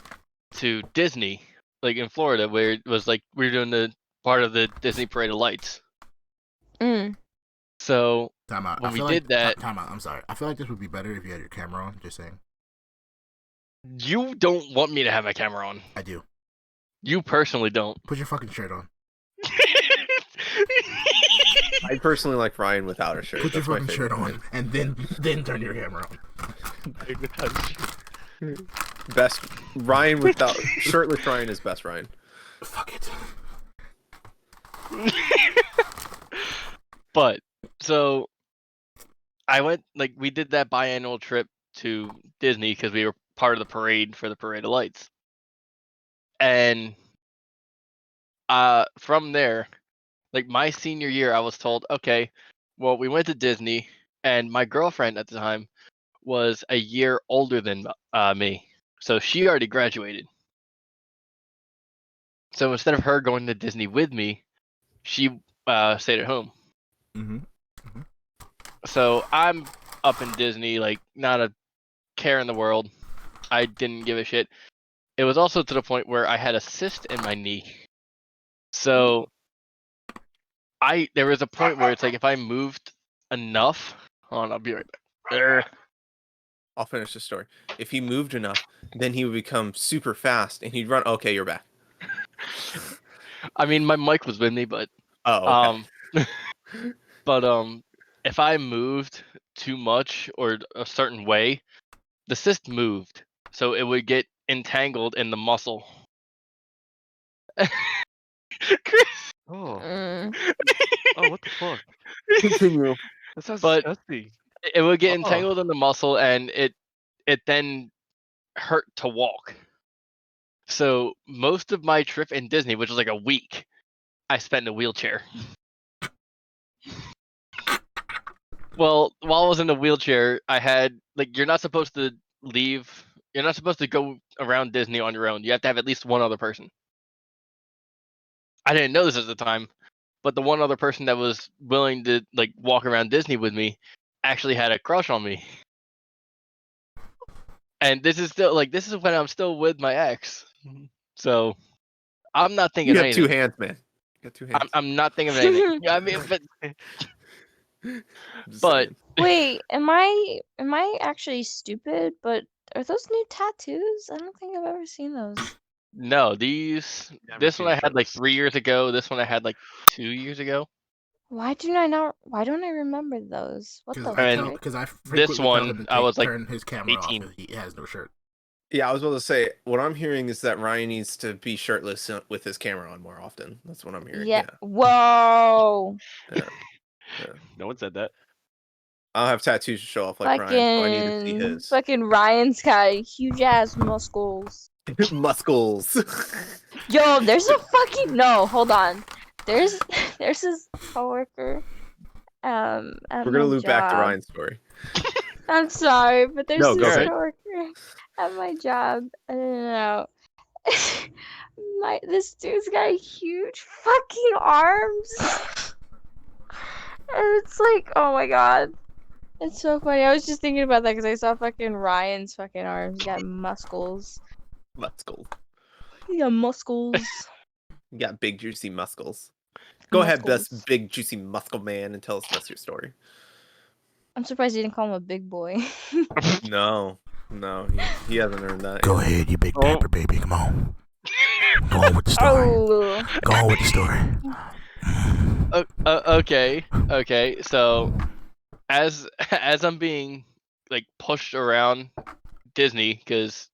to Disney, like in Florida, where it was like we were doing the part of the Disney Parade of Lights. Mm. So Time out. when I we feel did that, Time out. I'm sorry. I feel like this would be better if you had your camera on. Just saying. you don't want me to have my camera on. I do. You personally don't. Put your fucking shirt on. I personally like Ryan without a shirt. Put your That's my fucking favorite shirt on, thing. and then turn your camera on. Best Ryan without shirtless Ryan is best Ryan. Fuck it. But so I went like we did that biannual trip to Disney because we were part of the parade for the Parade of Lights, and from there, like my senior year, I was told, okay, well we went to Disney, and my girlfriend at the time was a year older than me, so she already graduated. So instead of her going to Disney with me, she stayed at home. Mm-hmm. So I'm up in Disney, like not a care in the world. I didn't give a shit. It was also to the point where I had a cyst in my knee. So there was a point where it's like if I moved enough, hold on, I'll be right back. I'll finish the story. If he moved enough, then he would become super fast and he'd run. Okay, you're back. I mean, my mic was with me, but Oh, okay. if I moved too much or a certain way, the cyst moved, so it would get entangled in the muscle. Chris, Oh. Mm. Oh, what the fuck? Continue. That sounds But- disgusting. it would get Oh. entangled in the muscle, and it then hurt to walk. So most of my trip in Disney, which was like a week, I spent in a wheelchair. Well, while I was in the wheelchair, I had like you're not supposed to leave. You're not supposed to go around Disney on your own. You have to have at least one other person. I didn't know this at the time, but the one other person that was willing to like walk around Disney with me actually had a crush on me. And this is when I'm still with my ex. So I'm not thinking You of have two anything. hands, man. You got two hands. I'm not thinking of anything. Yeah, I mean, Just but saying. Wait, am I actually stupid? But are those new tattoos? I don't think I've ever seen those. no, this one I had like 3 years ago. This one I had like 2 years ago. Why don't I remember those? What the And Because I this frequently tell one, him to I was, like, turn his camera 18. off if he has no shirt. Yeah, I was about to say, what I'm hearing is that Ryan needs to be shirtless with his camera on more often. That's what I'm hearing. Yeah. Whoa. No one said that. I'll have tattoos to show off like Ryan, so I need to see his. Fucking Ryan's got huge ass muscles. Muscles. Yo, there's a fucking no. Hold on. There's his coworker. At We're gonna my loop back to job. Ryan's story. I'm sorry, but there's No, go this ahead. coworker at my job. I don't know. This dude's got huge fucking arms. And it's like, oh my god. It's so funny. I was just thinking about that because I saw fucking Ryan's fucking arms. He got muscles. Muscles. He got muscles. You got big juicy muscles. Go ahead, Muscles. best big juicy muscle man, and tell us that's your story. I'm surprised you didn't call him a big boy. No, he hasn't earned that. Go yet. ahead, you big diaper baby. Come on. Go on with the story. Oh. Go on with the story. Okay. So as I'm being like pushed around Disney because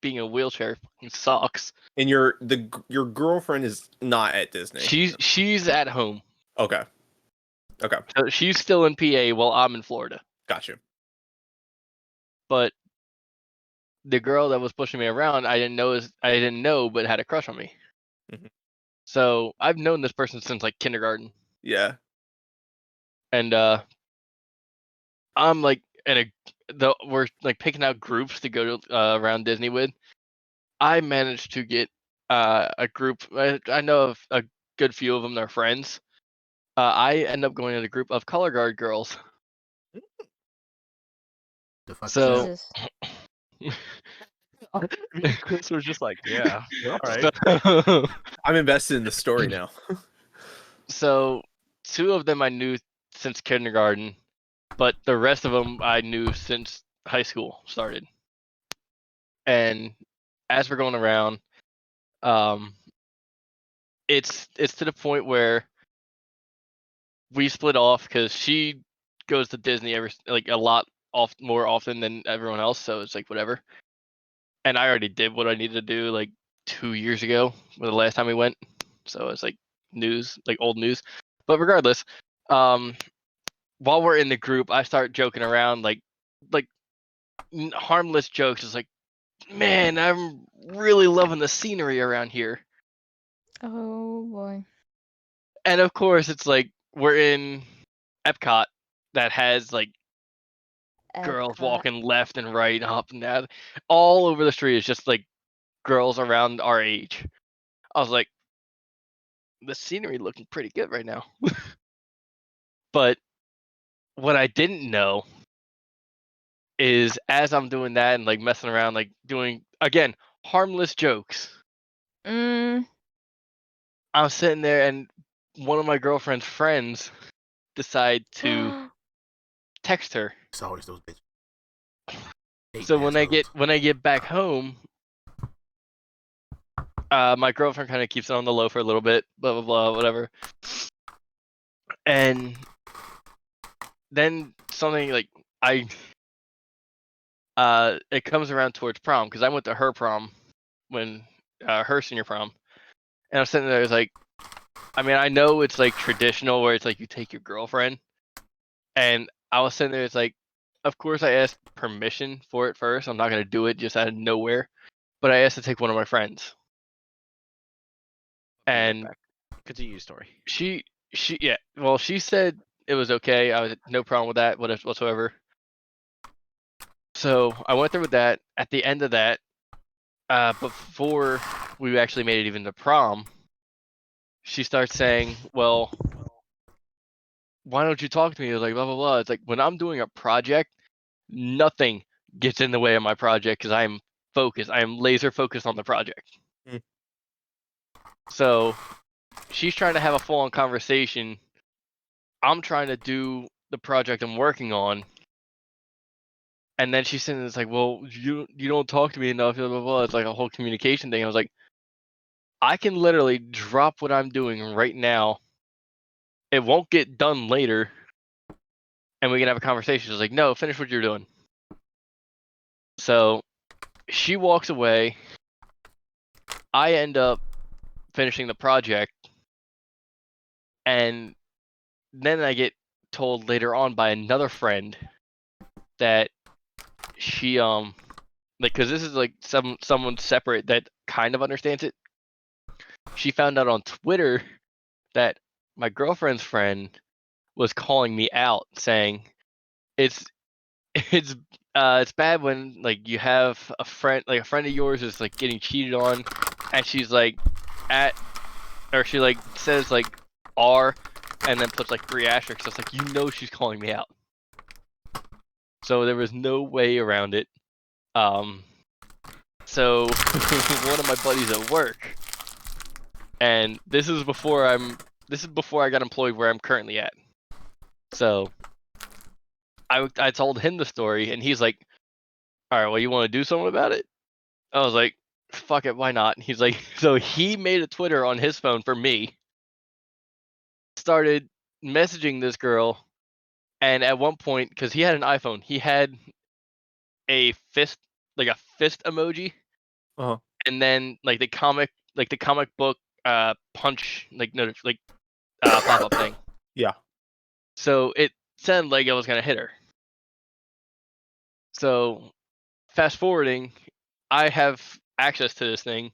being a wheelchair fucking sucks. And your girlfriend is not at Disney. She's at home. Okay. So she's still in PA while I'm in Florida. Got you. But the girl that was pushing me around, I didn't know, but had a crush on me. Mhm. So I've known this person since like kindergarten, Yeah. and I'm like we're like picking out groups to go to around Disney with. I managed to get a group. I know of a good few of them. They're friends. I end up going in a group of color guard girls. The fuck is So Jesus. Chris was just like, yeah, all right. I'm invested in the story now. So two of them I knew since kindergarten, but the rest of them I knew since high school started. And as we're going around, um, it's to the point where we split off because she goes to Disney a lot more often than everyone else, so it's like whatever. And I already did what I needed to do like 2 years ago, the last time we went, so it's like old news. But regardless, while we're in the group, I start joking around like harmless jokes. It's like, man, I'm really loving the scenery around here. Oh boy. And of course, it's like we're in Epcot that has like girls Epcot. walking left and right, up and down, all over the street. It's just like girls around our age. I was like, the scenery looking pretty good right now. But what I didn't know is as I'm doing that and like messing around, like doing again harmless jokes, Mm. I'm sitting there and one of my girlfriend's friends decide to text her. It's always those bitches. So when I get back home, my girlfriend kind of keeps it on the low for a little bit, blah blah blah, whatever. And then something like it comes around towards prom because I went to her prom when her senior prom, and I'm sitting there, it's like, I mean, I know it's like traditional where it's like you take your girlfriend, and I was sitting there, it's like, of course I asked permission for it first. I'm not gonna do it just out of nowhere, but I asked to take one of my friends, Be right and back. Continue your story. she yeah, well, she said it was okay. I was no problem with that whatsoever. So I went through with that. At the end of that, before we actually made it even to prom, she starts saying, "Well, why don't you talk to me?" It was like blah blah blah. It's like when I'm doing a project, nothing gets in the way of my project because I am focused. I am laser focused on the project. Mm. So she's trying to have a full on conversation. I'm trying to do the project I'm working on. And then she's saying, it's like, well, you don't talk to me enough, blah, blah, blah. It's like a whole communication thing. I was like, I can literally drop what I'm doing right now. It won't get done later. And we can have a conversation. She's like, no, finish what you're doing. So she walks away. I end up finishing the project. And then I get told later on by another friend that she like, because this is like someone separate that kind of understands it. She found out on Twitter that my girlfriend's friend was calling me out, saying it's it's bad when like you have a friend of yours is like getting cheated on, and she's like she like says like R and then puts like 3 asterisks. It's like, she's calling me out. So there was no way around it. So one of my buddies at work, and this is before I got employed where I'm currently at. So I told him the story, and he's like, "All right, well, you want to do something about it?" I was like, "Fuck it, why not?" He's like, so he made a Twitter on his phone for me, started messaging this girl, and at one point, because he had an iPhone, he had a fist emoji, Uh-huh. and then like the comic book punch pop up thing. Yeah. So it sounded like I was gonna hit her. So fast forwarding, I have access to this thing.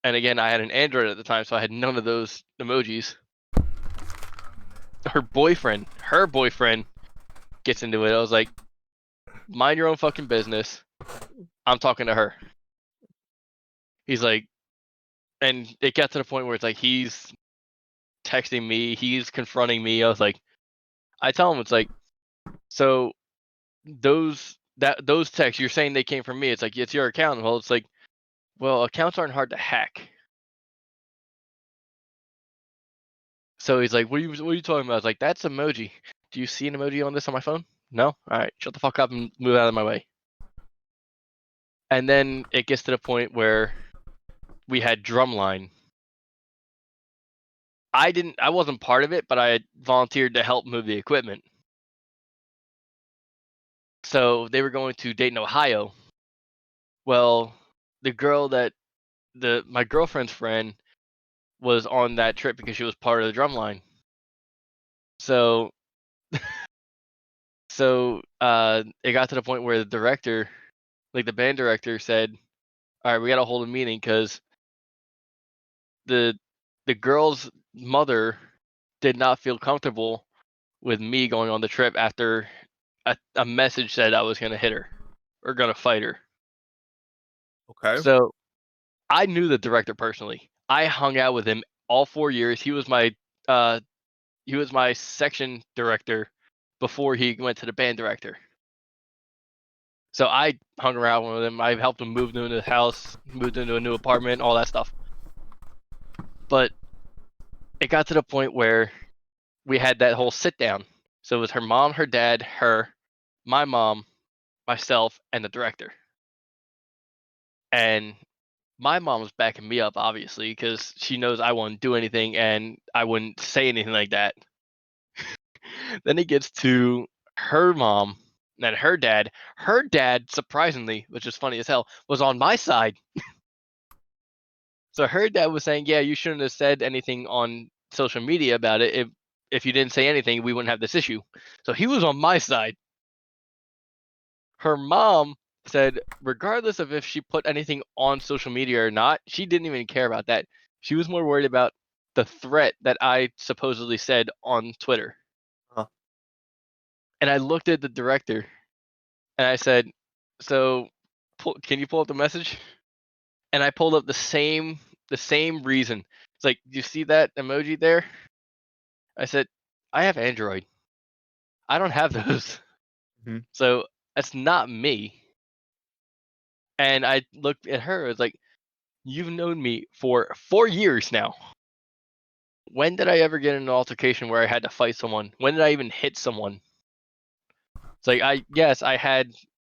And again, I had an Android at the time, so I had none of those emojis. Her boyfriend gets into it. I was like, mind your own fucking business. I'm talking to her. He's like, and it got to the point where it's like he's texting me, he's confronting me. I was like, I tell him, it's like, so those texts you're saying they came from me. It's like, it's your account. Well, it's like, well, accounts aren't hard to hack. So he's like, what are you talking about? I was like, that's emoji. Do you see an emoji on this on my phone? No? All right, shut the fuck up and move out of my way. And then it gets to the point where we had Drumline. I wasn't part of it, but I had volunteered to help move the equipment. So they were going to Dayton, Ohio. Well, the girl my girlfriend's friend was on that trip because she was part of the Drumline. So it got to the point where the director, like the band director, said, all right, we got to hold a meeting because the girl's mother did not feel comfortable with me going on the trip after a message said I was going to hit her or going to fight her. Okay. So I knew the director personally. I hung out with him all 4 years. He was my section director before he went to the band director. So I hung around with him. I helped him move into his house, moved into a new apartment, all that stuff. But it got to the point where we had that whole sit down. So it was her mom, her dad, her, my mom, myself, and the director. And my mom was backing me up, obviously, because she knows I wouldn't do anything and I wouldn't say anything like that. Then it gets to her mom and her dad. Her dad, surprisingly, which is funny as hell, was on my side. So her dad was saying, yeah, you shouldn't have said anything on social media about it. If you didn't say anything, we wouldn't have this issue. So he was on my side. Her mom said, regardless of if she put anything on social media or not, she didn't even care about that. She was more worried about the threat that I supposedly said on Twitter. Huh. And I looked at the director and I said, so can you pull up the message? And I pulled up the same reason. It's like, do you see that emoji there? I said, I have Android. I don't have those. Mm-hmm. So that's not me. And I looked at her, I was like, you've known me for 4 years now. When did I ever get in an altercation where I had to fight someone? When did I even hit someone? It's like, I had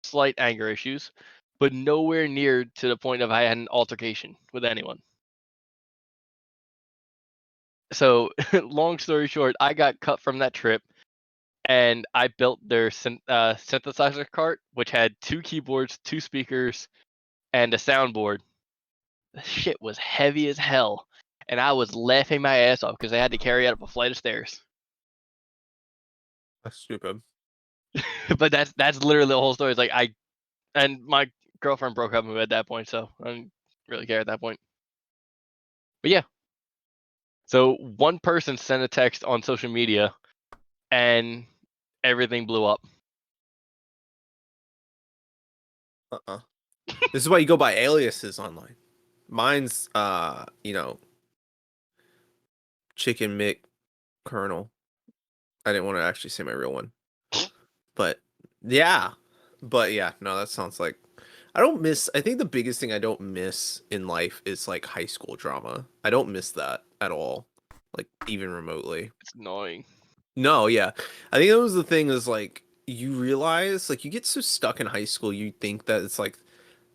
slight anger issues, but nowhere near to the point of I had an altercation with anyone. So long story short, I got cut from that trip and I built their synthesizer cart, which had 2 keyboards, 2 speakers, and a soundboard. The shit was heavy as hell, and I was laughing my ass off because I had to carry it up a flight of stairs. That's stupid. But that's literally the whole story. It's like and my girlfriend broke up with me at that point, so I didn't really care at that point. But yeah. So one person sent a text on social media, and everything blew up. This is why you go by aliases online. Mine's Chicken Mick Colonel. I didn't want to actually say my real one. But yeah. No, that sounds like I think the biggest thing I don't miss in life is like high school drama. I don't miss that at all. Like even remotely. It's annoying. No, yeah. I think that was the thing is like you realize like you get so stuck in high school you think that it's like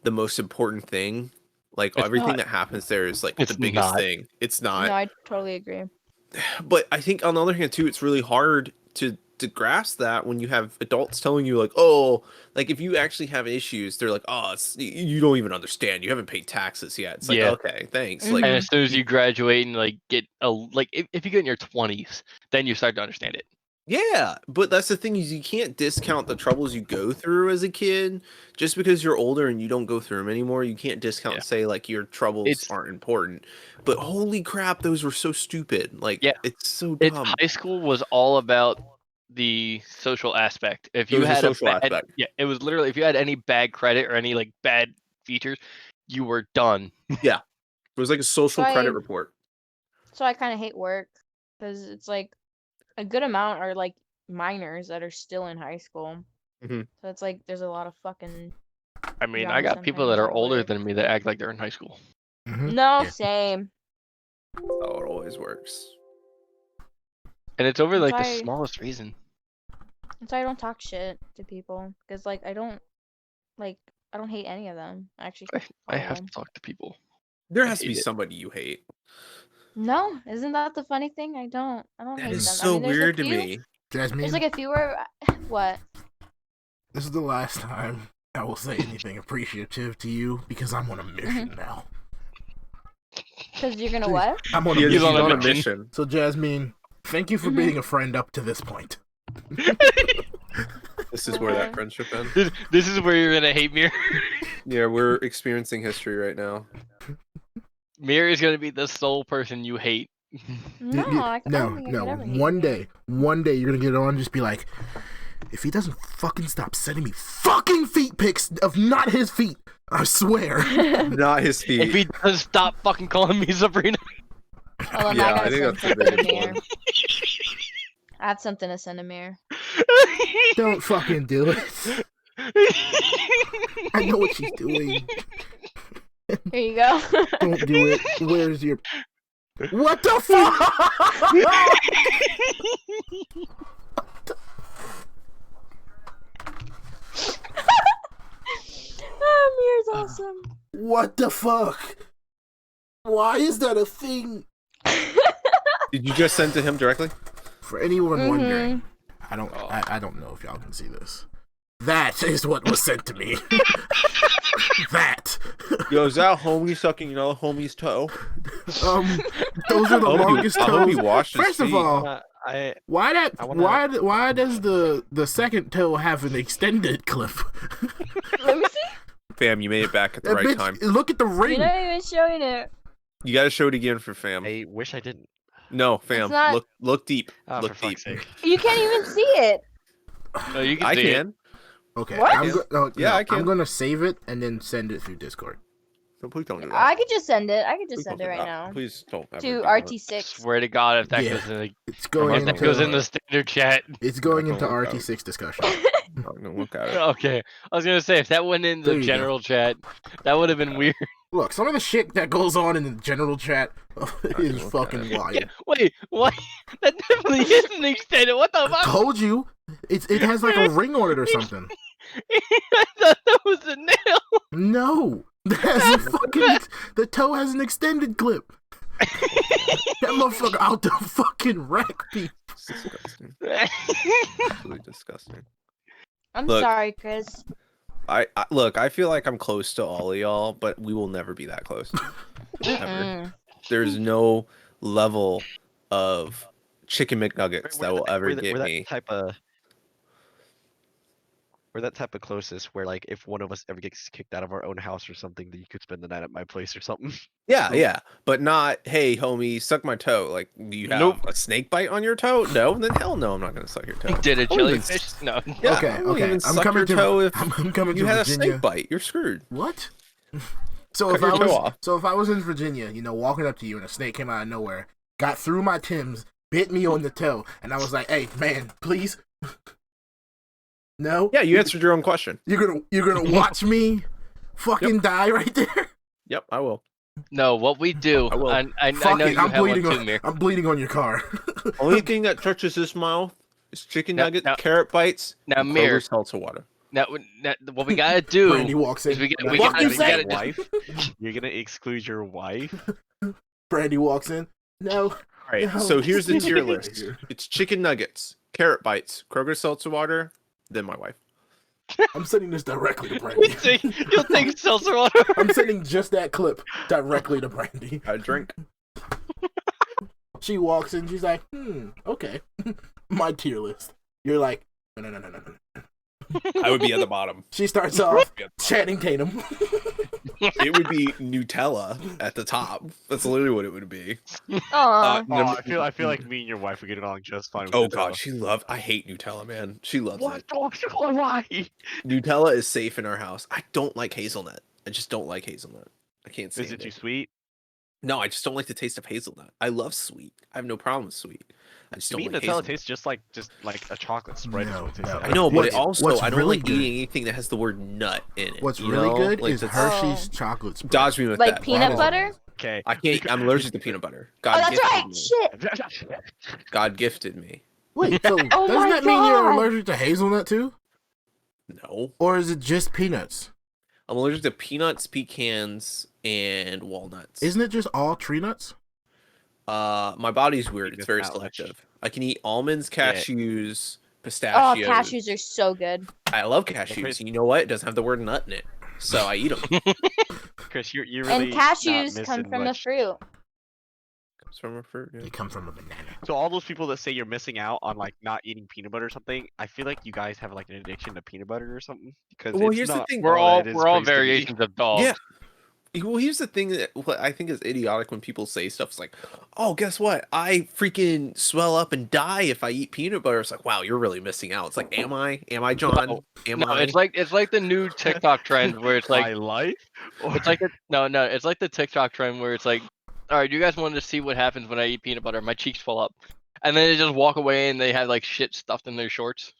the most important thing. Like It's everything not. that happens there is like It's the biggest not. thing. It's not. No, I totally agree. But I think on the other hand too, it's really hard to grasp that when you have adults telling you like, oh, like if you actually have issues, they're like, oh, you don't even understand. You haven't paid taxes yet. It's like, Yeah. okay, thanks. Mhm. Like, And as soon as you graduate and like get if you get in your 20s, then you start to understand it. Yeah, but that's the thing is you can't discount the troubles you go through as a kid just because you're older and you don't go through them anymore. You can't discount and say like your troubles aren't important. But holy crap, those were so stupid. Like it's so dumb. High school was all about the social aspect. If you had a bad, it was literally if you had any bad credit or any like bad features, you were done. Yeah, it was like a social credit report. So I kind of hate work because it's like a good amount are like minors that are still in high school. So it's like there's a lot of fucking. I mean, I got people that are older than me that act like they're in high school. No, same. That's how it always works. And it's over like the smallest reason. So I don't talk shit to people because like I don't hate any of them. Actually, I have to talk to people. There has to be somebody you hate. No, isn't that the funny thing? I don't hate them. That is so weird to me. Jasmine, there's like a few where what? This is the last time I will say anything appreciative to you because I'm on a mission now. Because you're gonna what? I'm on a mission. So Jasmine, thank you for being a friend up to this point. This is where that friendship ends. This is where you're gonna hate Mirrr. Yeah, we're experiencing history right now. Mirrr is gonna be the sole person you hate. No. One day you're gonna get on and just be like, if he doesn't fucking stop sending me fucking feet pics of not his feet, I swear. Not his feet. If he doesn't stop fucking calling me Sabrina. Yeah, I think that's the biggest one. I have something to send to Mirrr. Don't fucking do it. I know what she's doing. Here you go. Don't do it. Where's your... What the fuck? Mirrr's awesome. What the fuck? Why is that a thing? Did you just send to him directly? For anyone wondering, I don't know if y'all can see this. That is what was sent to me. That. Yo, is that homie sucking another homie's toe? Those are the longest toes. First of all, why does the second toe have an extended clip? Let me see. Pham, you made it back at the right time. Look at the ring. You're not even showing it. You gotta show it again for Pham. I wish I didn't. No, Pham. Not... Look deep. Oh, look for deep. fuck's sake. You can't even see it. No, you can I see can. It. Okay. What? I can. I'm gonna save it and then send it through Discord. No, please don't do that. I could just send it. I could just Please send it don't do right that. now. Please don't. Ever To do RT6. Swear to God, if that goes in, the standard chat. It's going into RT6 discussion. I'm gonna look at it. Okay, I was gonna say if that went in the general chat, that would have been weird. Look, some of the shit that goes on in the general chat is fucking wild. Yeah, wait, what? That definitely isn't extended. What the fuck? I told you, it has like a ring on it or something. I thought that was a nail. No, the toe has an extended clip. That motherfucker out to fucking wreck people. Disgusting. Absolutely disgusting. I'm sorry, Chris. Look, I feel like I'm close to all of y'all, but we will never be that close. Never. There's no level of chicken McNuggets that will ever get me. We're that type of closest where, like, if one of us ever gets kicked out of our own house or something, then you could spend the night at my place or something. Yeah, but not, hey, homie, suck my toe. Like, do you have a snake bite on your toe? No, then hell no, I'm not gonna suck your toe. Did a jellyfish? No. Yeah, okay. I'm coming to toe if I'm coming you to had Virginia. a snake bite. You're screwed. What? So if I was in Virginia, walking up to you and a snake came out of nowhere, got through my Timbs, bit me on the toe, and I was like, "Hey, man, please." No. Yeah, you answered your own question. You're gonna watch me fucking die right there. Yep, I will. No, what we do. I will. I know you have one too, Mirrr. I'm bleeding on your car. Only thing that touches this mouth is chicken nugget, carrot bites, now Mirrr, salsa water. Now, what we gotta do? Brandy walks in. We gotta wife. You're gonna exclude your wife. Brandy walks in. No. All right. No, so here's the tier list. It's chicken nuggets, carrot bites, Kroger seltzer water, then my wife. I'm sending this directly to Brandy. You'll think seltzer water. I'm sending just that clip directly to Brandy. I drink. She walks in. She's like, okay, my tier list. You're like, no. I would be at the bottom. She starts off Channing Tatum. It would be Nutella at the top. That's literally what it would be. Aw. I feel like me and your wife would get along just fine. With Oh Nutella. god, I hate Nutella, man. She loves it. Why? Nutella is safe in our house. I don't like hazelnut. I just don't like hazelnut. I can't stand Is it it. too sweet? No, I just don't like the taste of hazelnut. I love sweet. I have no problem with sweet. I just To don't me, like Nutella hazelnut. tastes just like a chocolate spread. No, is what it tastes no. like. I know, but it What's also I don't really like good- eating anything that has the word nut in it. What's you really know? good Like, is that's- Hershey's chocolate spread. Dodge me with Like that. peanut That is butter? amazing. Okay. I can't. I'm allergic to peanut butter. God Oh, that's gifted right. me. Shit. God gifted me. Wait, so Oh doesn't my that mean you're God. allergic to hazelnut too? No, Or is it just peanuts? I'm allergic to peanuts, pecans, and walnuts. Isn't it just all tree nuts? My body's weird. It's Penis very ouch. selective. I can eat almonds, Yeah. cashews, Oh, pistachios. cashews are so good. I love cashews. You know what? It doesn't have the word nut in it, so I eat them. Chris, you're really And not cashews come missing from much. a fruit. Comes from a fruit. Yeah. They come from a banana. So all those people that say you're missing out on like not eating peanut butter or something, I feel like you guys have like an addiction to peanut butter or something. Because Well, it's here's the not thing, We're all all that it is we're all supposed to be. variations of dogs. Yeah. Well, here's the thing that what I think is idiotic when people say stuff. It's like, oh, guess what? I freaking swell up and die if I eat peanut butter. It's like, wow, you're really missing out. It's like, am I? Am I, John? No, Am No, I? it's like the new TikTok trend where it's My like life. it's like it's like the TikTok trend where it's like, all right, you guys wanted to see what happens when I eat peanut butter? My cheeks fall up, and then they just walk away and they have like shit stuffed in their shorts.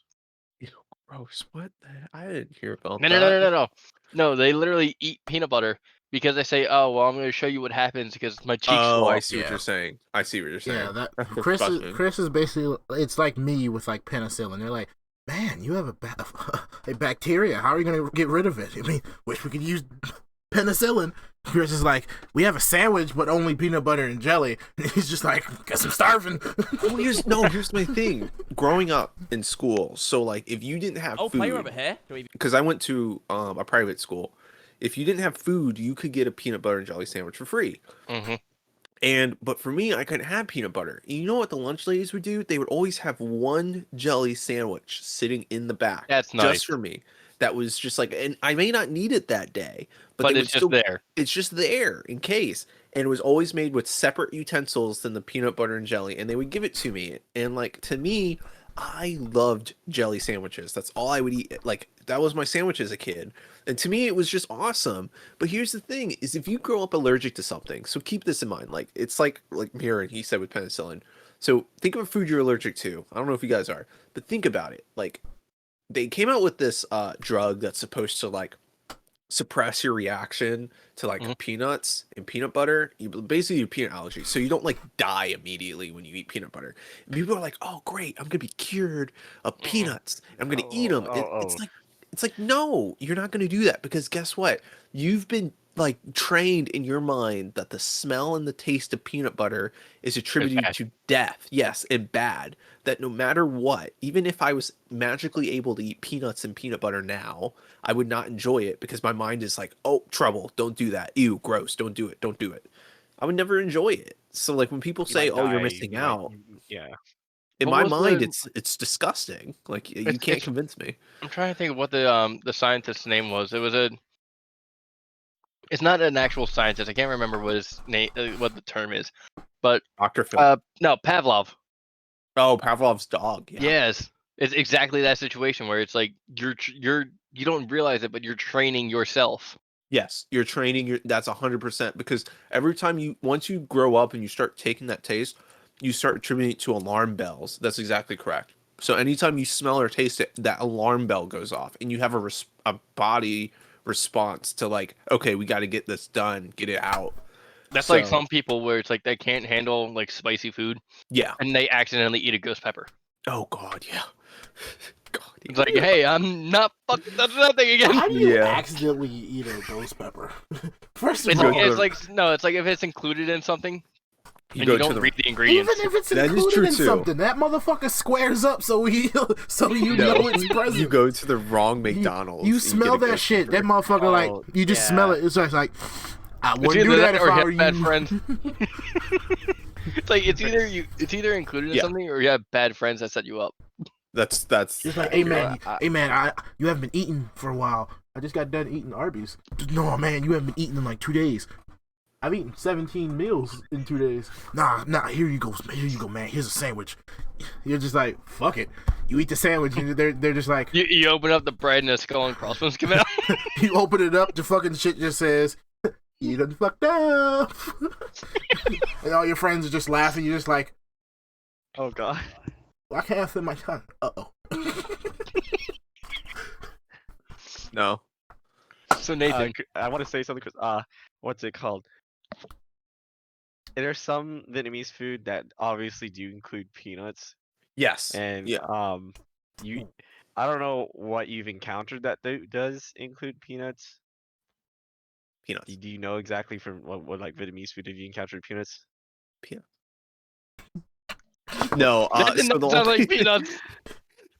Gross. What? I didn't hear about No, that. no, no, no, no, no. No, they literally eat peanut butter because they say, oh well, I'm going to show you what happens because my cheeks Oh, fall I up. see what Yeah. you're saying. I see what you're saying. Yeah, that That's Chris disgusting. Chris is basically it's like me with like penicillin. They're like, man, you have a bacteria. How are you gonna get rid of it? I mean, wish we could use penicillin. Chris is like, we have a sandwich, but only peanut butter and jelly. And he's just like, guess I'm starving. Well, here's my thing. Growing up in school, so like if you didn't have food, because I went to a private school, if you didn't have food, you could get a peanut butter and jelly sandwich for free. Mm-hmm. But for me, I couldn't have peanut butter. And you know what the lunch ladies would do? They would always have one jelly sandwich sitting in the back. That's nice. Just for me. That was just like, and I may not need it that day, but But they it's would just still, there. it's just there in case. And it was always made with separate utensils than the peanut butter and jelly. And they would give it to me. And like, to me, I loved jelly sandwiches. That's all I would eat. Like, that was my sandwich as a kid. And to me, it was just awesome. But here's the thing is if you grow up allergic to something, so keep this in mind. Like, it's like Mirror, he said with penicillin. So think of a food you're allergic to. I don't know if you guys are, but think about it. Like, they came out with this drug that's supposed to like suppress your reaction to like peanuts and peanut butter. You basically your peanut allergy, so you don't like die immediately when you eat peanut butter. And people are like, "Oh, great! I'm gonna be cured of peanuts. I'm gonna eat them." It's like no, you're not gonna do that because guess what? You've been like trained in your mind that the smell and the taste of peanut butter is attributed to death. Yes, and bad. That no matter what, even if I was magically able to eat peanuts and peanut butter now, I would not enjoy it because my mind is like, oh, trouble, don't do that. Ew, gross, don't do it, don't do it. I would never enjoy it. So like when people say, oh, you're missing out, Yeah. in What my was mind, the- it's disgusting. Like you It's- can't it's- convince me. I'm trying to think of what the scientist's name was. It was a. It's not an actual scientist. I can't remember what his name, what the term is, but Dr. Phil. no, Pavlov. Oh, Pavlov's dog. Yeah. Yes, it's exactly that situation where it's like you don't realize it, but you're training yourself. Yes, you're training your that's 100% because every time once you grow up and you start taking that taste, you start attributing it to alarm bells. That's exactly correct. So anytime you smell or taste it, that alarm bell goes off and you have a body response to like, okay, we got to get this done, get it out. That's like some people where it's like they can't handle like spicy food Yeah. and they accidentally eat a ghost pepper. Oh God, yeah. God, It's like, hey, I'm not fucking touching that thing again. How do you Yeah. accidentally eat a ghost pepper? First of It's, all, it's like no, it's like if it's included in something and go you to don't the read the ingredients. even if it's That is included true, in too. something, that motherfucker squares up so you know it's present. You go to the wrong McDonald's. You and smell get a that ghost shit. That pepper. motherfucker, like, Oh, you just yeah. smell it. It's just like, I It's wouldn't either do that that if or I hip were bad you. friend. It's like it's either included in something or you have bad friends that set you up. That's Just like, hey man, you haven't been eating for a while. I just got done eating Arby's. No man, you haven't been eating in like 2 days. I've eaten 17 meals in 2 days. Nah, here you go, man. Here's a sandwich. You're just like, fuck it. You eat the sandwich, and they're just like, you open up the bread and a skull and crossbones come out. You open it up, the fucking shit just says, you done fucked up. And all your friends are just laughing. You're just like, oh god. Why can't I feel my tongue? Uh-oh. No. So Nathan, I want to say something because what's it called? There's some Vietnamese food that obviously do include peanuts. Yes. And I don't know what you've encountered that does include peanuts. Peanuts. Do you know exactly from what like Vietnamese food have you encountered peanuts? Peanuts. No, that did not sound like peanuts.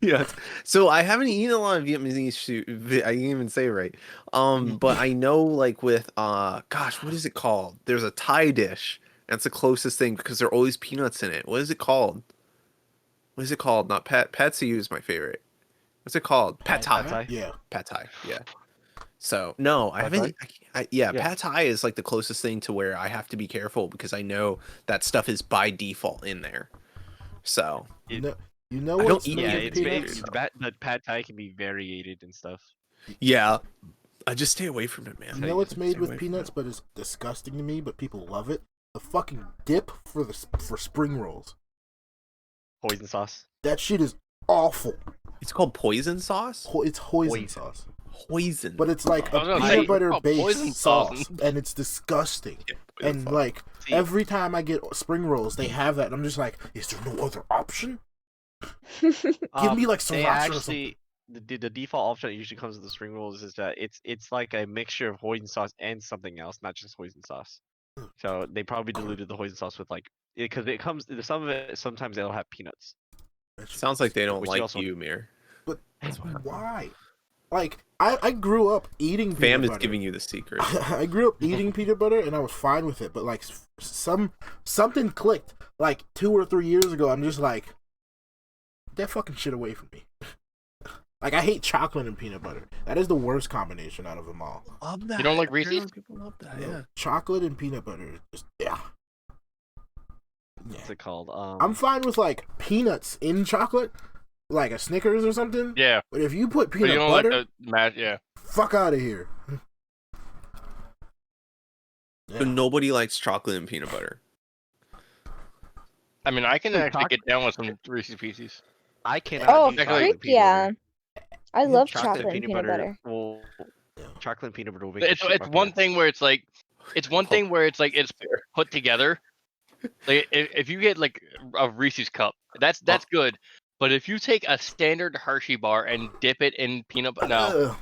Yes. So I haven't eaten a lot of Vietnamese food. I can't even say it right. But I know like with gosh, what is it called? There's a Thai dish. That's the closest thing because there are always peanuts in it. What is it called? What is it called? Not pad see ew is my favorite. What's it called? Pad Thai. Yeah. Pad Thai. Yeah. So no, I haven't. Pad Thai is like the closest thing to where I have to be careful because I know that stuff is by default in there. So you know what's made with peanuts? The pad thai can be variated and stuff. Yeah, I just stay away from it, man. You know what's made with peanuts, but it's disgusting to me, but people love it. The fucking dip for spring rolls. Hoisin sauce. That shit is awful. It's called poison sauce. It's hoisin sauce. Poison. But it's like a peanut butter based sauce, and it's disgusting. Yeah, and like every time I get spring rolls, they have that. And I'm just like, is there no other option? Give me like sriracha or something. The default option that usually comes with the spring rolls is that it's like a mixture of hoisin sauce and something else, not just hoisin sauce. So they probably diluted the hoisin sauce with like because it comes some of it. Sometimes they'll have peanuts. Sounds like they don't like you, Mirror. But why? Like I grew up eating peanut butter. Pham is giving you the secret. I grew up eating peanut butter and I was fine with it, but like something clicked like 2 or 3 years ago. I'm just like, get that fucking shit away from me. Like I hate chocolate and peanut butter. That is the worst combination out of them all. Love that. You don't like Reese's? People love that. Yeah. Chocolate and peanut butter. Just, yeah. What's it called? I'm fine with like peanuts in chocolate, like a Snickers or something. Yeah. But if you put peanut you don't butter, like the yeah. Fuck out of here. So nobody likes chocolate and peanut butter. I mean, I can actually get down with some Reese's Pieces. I cannot. Oh, freak yeah. I love chocolate and peanut butter. Well, chocolate and peanut butter will make it's one thing where it's like, it's put together. Like if you get like a Reese's cup, that's good. But if you take a standard Hershey bar and dip it in peanut butter, no.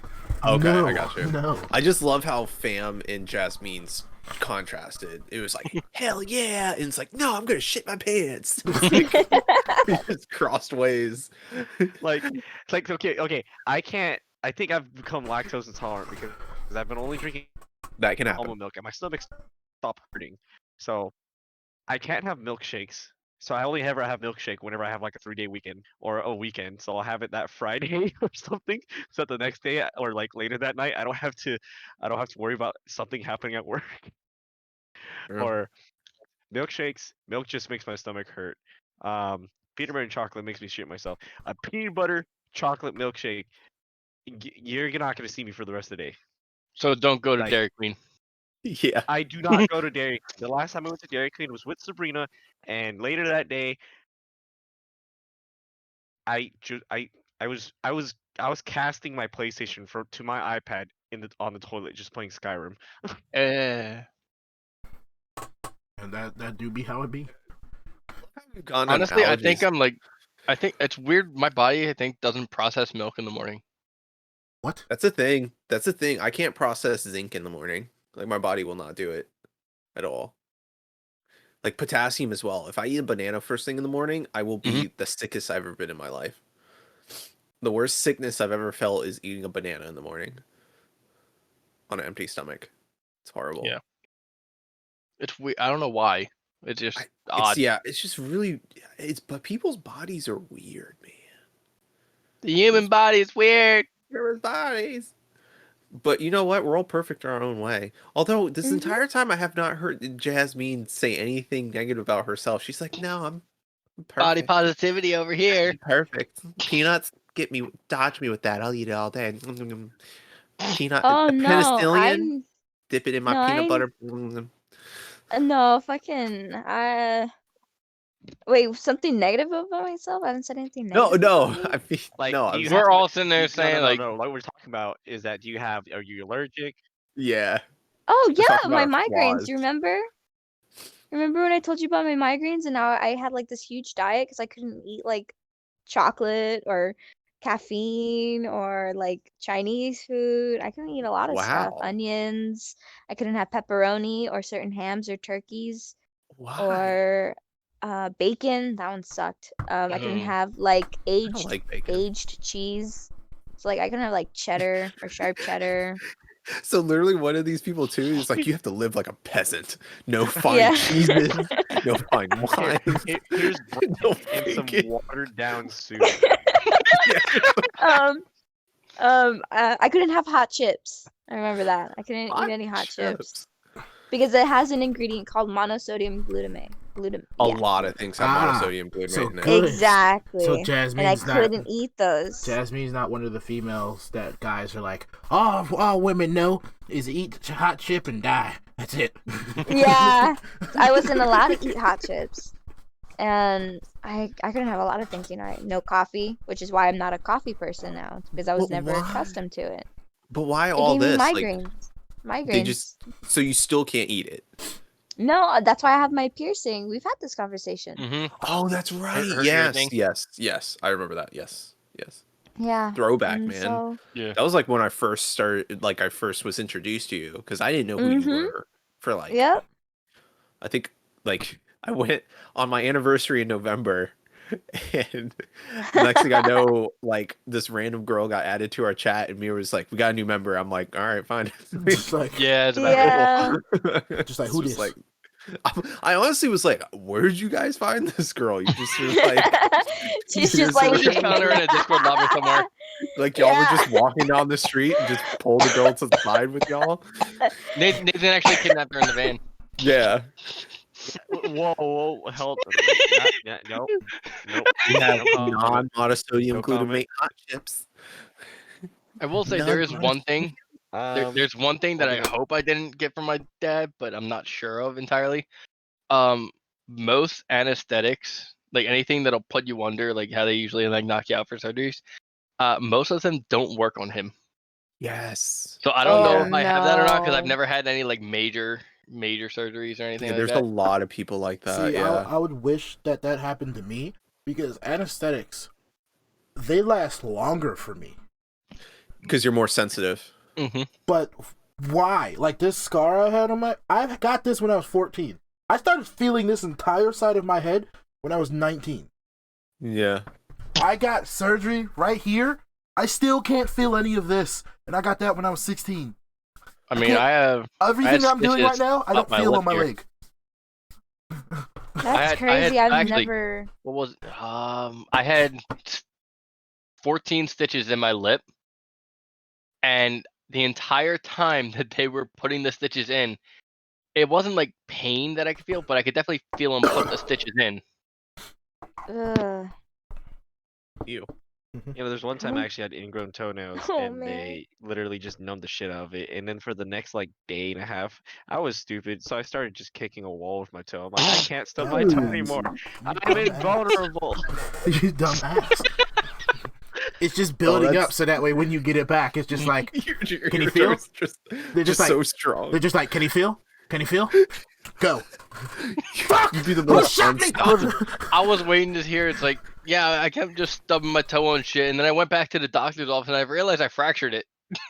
Okay, I got you. No. I just love how Pham and Jasmine's contrasted. It was like, hell yeah, and it's like, no, I'm gonna shit my pants. It's crossed ways. Like okay. I think I've become lactose intolerant because I've been only drinking that can happen. Almond milk and my stomach stopped hurting. So I can't have milkshakes. So I only ever have milkshake whenever I have like a 3-day weekend or a weekend. So I'll have it that Friday or something. So the next day or like later that night, I don't have to worry about something happening at work. Or milkshakes. Milk just makes my stomach hurt. Peanut butter and chocolate makes me shit myself. A peanut butter chocolate milkshake. You're not gonna see me for the rest of the day. So don't go to Dairy Queen. Yeah. I do not go to Dairy Queen. The last time I went to Dairy Queen was with Sabrina, and later that day, I was casting my PlayStation to my iPad on the toilet, just playing Skyrim. And that do be how it be. Honestly, I think it's weird. My body, I think, doesn't process milk in the morning. What? That's a thing. I can't process zinc in the morning. Like my body will not do it at all. Like potassium as well. If I eat a banana first thing in the morning, I will be the sickest I've ever been in my life. The worst sickness I've ever felt is eating a banana in the morning on an empty stomach. It's horrible. Yeah. It's weird. I don't know why. It's just odd. It's just really but people's bodies are weird, man. The human body is weird. Human bodies. But you know what? We're all perfect in our own way. Although this entire time I have not heard Jasmine say anything negative about herself. She's like, no, I'm perfect. Body positivity over here. Perfect. Peanuts, dodge me with that. I'll eat it all day. Peanut, Oh no, penicillion. Dip it in my peanut butter. No, fucking wait, something negative about myself? I haven't said anything negative. No. About me? I mean, Like, we're all sitting there saying like, no. What we're talking about is that are you allergic? Yeah. Oh We're yeah, talking my about our migraines. flaws. You remember? Remember when I told you about my migraines and now I had like this huge diet because I couldn't eat like chocolate or caffeine or like Chinese food. I couldn't eat a lot of stuff. Wow. Onions. I couldn't have pepperoni or certain hams or turkeys. Why? Or bacon. That one sucked. I couldn't have like I don't like bacon. aged cheese. So like I couldn't have like cheddar or sharp cheddar. So literally one of these people too is like, you have to live like a peasant. No fine cheeses, no fine wines. Here's no and some bacon. watered down soup. I couldn't have hot chips. I remember that. I couldn't eat any hot chips. Because it has an ingredient called monosodium glutamate. A lot of things have monosodium glutamate in it. Exactly. So Jasmine, and I couldn't eat those. Jasmine's not one of the females that guys are like, oh, all women know is eat hot chip and die. That's it. Yeah, I wasn't allowed to eat hot chips, and I couldn't have a lot of things. You know, no coffee, which is why I'm not a coffee person now because I was never accustomed to it. But why It all gave me this? migraines. So you still can't eat it. No, that's why I have my piercing. We've had this conversation. Mm-hmm. Oh, that's right. Yes. I remember that. Yes. Yeah. Throwback, man. So... Yeah. That was like when I first started. Like I first was introduced to you because I didn't know who you were for like. Yep. I think like I went on my anniversary in November, and the next thing I know, like this random girl got added to our chat, and Mirrr was like, "We got a new member." I'm like, "All right, fine." Just like, yeah, it's about just like who this? Like, I honestly was like, "Where did you guys find this girl?" You just were like, she's just like, we just found her in a Discord lobby somewhere. Like y'all were just walking down the street and just pulled the girl to the side with y'all. Nathan actually kidnapped her in the van. Yeah. Whoa, hold on. No. We have non-monosodium glutamate hot chips. I will say there is one thing. There's one thing that I hope I didn't get from my dad, but I'm not sure of entirely. Most anesthetics, like anything that'll put you under, like how they usually like knock you out for surgeries, most of them don't work on him. Yes. So I don't know if I have that or not because I've never had any like major surgeries or anything. There's a lot of people like that. See, I would wish that happened to me because anesthetics, they last longer for me. Because you're more sensitive. Mm-hmm. But why? Like this scar I had on I got this when I was 14. I started feeling this entire side of my head when I was 19. Yeah. I got surgery right here. I still can't feel any of this, and I got that when I was 16. I mean, I have everything I'm doing right now. I don't feel on my leg. That's crazy. I've never. What was? I had 14 stitches in my lip, and the entire time that they were putting the stitches in, it wasn't like pain that I could feel, but I could definitely feel them put the stitches in. Ew. You know, there's one time I actually had ingrown toenails, and they literally just numbed the shit out of it. And then for the next like day and a half, I was stupid, so I started just kicking a wall with my toe. I'm like, I can't stub my toe anymore. I'm invulnerable. You dumbass. It's just building up, so that way when you get it back, it's just like, can you feel? They're just like, so strong. They're just like, can you feel? Can you feel? Go. Fuck! You do the most I was waiting to hear. It's like, yeah, I kept just stubbing my toe on shit, and then I went back to the doctor's office, and I realized I fractured it.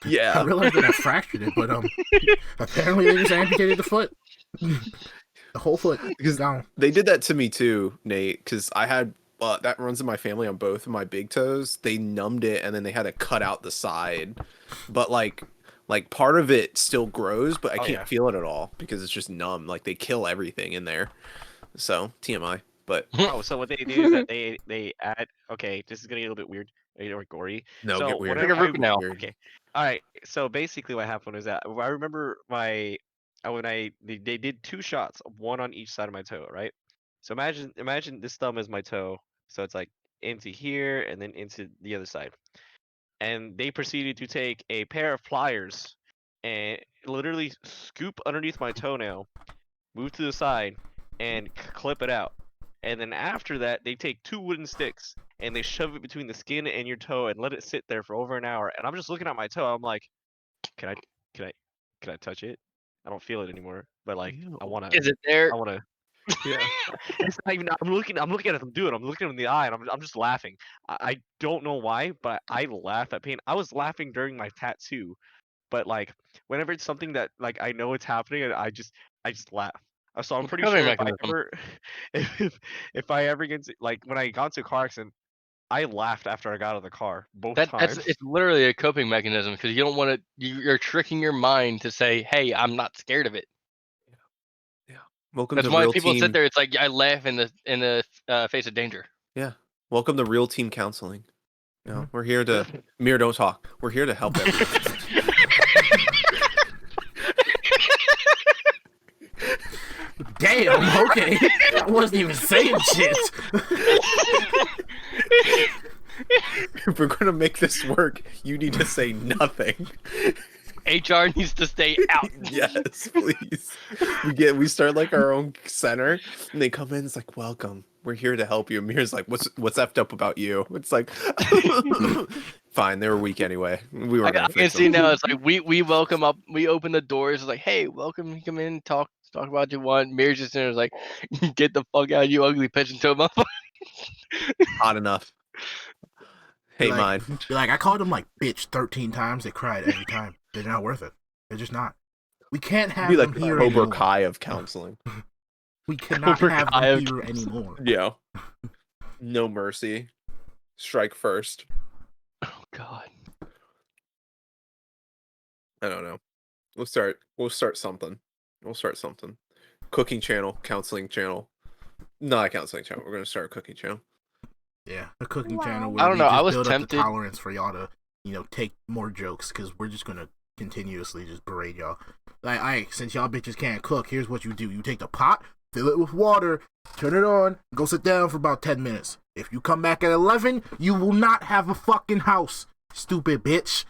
Yeah, I realized that I fractured it, but apparently they just amputated the foot, the whole foot. Because they did that to me too, Nate. Because I had that runs in my family on both of my big toes. They numbed it, and then they had to cut out the side, but like part of it still grows, but I can't feel it at all because it's just numb. Like they kill everything in there. So TMI. But Oh, so what they do is that they add. Okay, this is gonna get a little bit weird or gory. no, So get weird. Like a root canal. Okay, all right. So basically, what happened was that I remember when they did 2 shots, one on each side of my toe, right? So imagine this thumb is my toe, so it's like into here and then into the other side, and they proceeded to take a pair of pliers and literally scoop underneath my toenail, move to the side, and clip it out. And then after that, they take 2 wooden sticks and they shove it between the skin and your toe and let it sit there for over an hour. And I'm just looking at my toe. I'm like, can I, can I, can I touch it? I don't feel it anymore. But like, I wanna, Is it there? I wanna. Yeah. It's not even. I'm looking at him do it. I'm looking him in the eye, and I'm just laughing. I don't know why, but I laugh at pain. I was laughing during my tattoo, but like whenever it's something that like I know it's happening, and I just laugh. So I'm pretty Coping sure if I mechanism. ever if I ever get to, like when I got into a car accident, I laughed after I got out of the car both times. It's literally a coping mechanism because you don't want to. You're tricking your mind to say, "Hey, I'm not scared of it." Yeah. Welcome That's to why Real people Team. sit there. It's like I laugh in the face of danger. Yeah. Welcome to Real Team Counseling. You know, we're here to Mirror, don't talk. We're here to help everyone. Damn, okay. I wasn't even saying shit. If we're gonna make this work, you need to say nothing. HR needs to stay out. Yes, please. We start like our own center, and they come in. It's like, welcome. We're here to help you. Mirror's like, what's effed up about you? It's like, fine. They were weak anyway. We were. I can see now. It's like we welcome up. We open the doors. It's like, hey, welcome. You come in, talk about what you want. Mirror's just in there. It's like, get the fuck out, you ugly pigeon toe motherfucker. Hot enough. Hey, like, mine. You're like, I called them like bitch 13 times. They cried every time. They're not worth it. They're just not. We can't have Be them like here Cobra anymore. Kai of counseling. We cannot Cobra have Kai them of here anymore. Yeah. No mercy. Strike first. Oh God. I don't know. We'll start something. We'll start something. Cooking channel, counseling channel. Not a counseling channel. We're gonna start a cooking channel. Yeah, a cooking Wow. channel where I don't we know, just I was build up tempted. the tolerance for y'all to, take more jokes because we're just gonna continuously just berate y'all. Like, since y'all bitches can't cook, here's what you do: you take the pot, fill it with water, turn it on, go sit down for about 10 minutes. If you come back at 11, you will not have a fucking house, stupid bitch.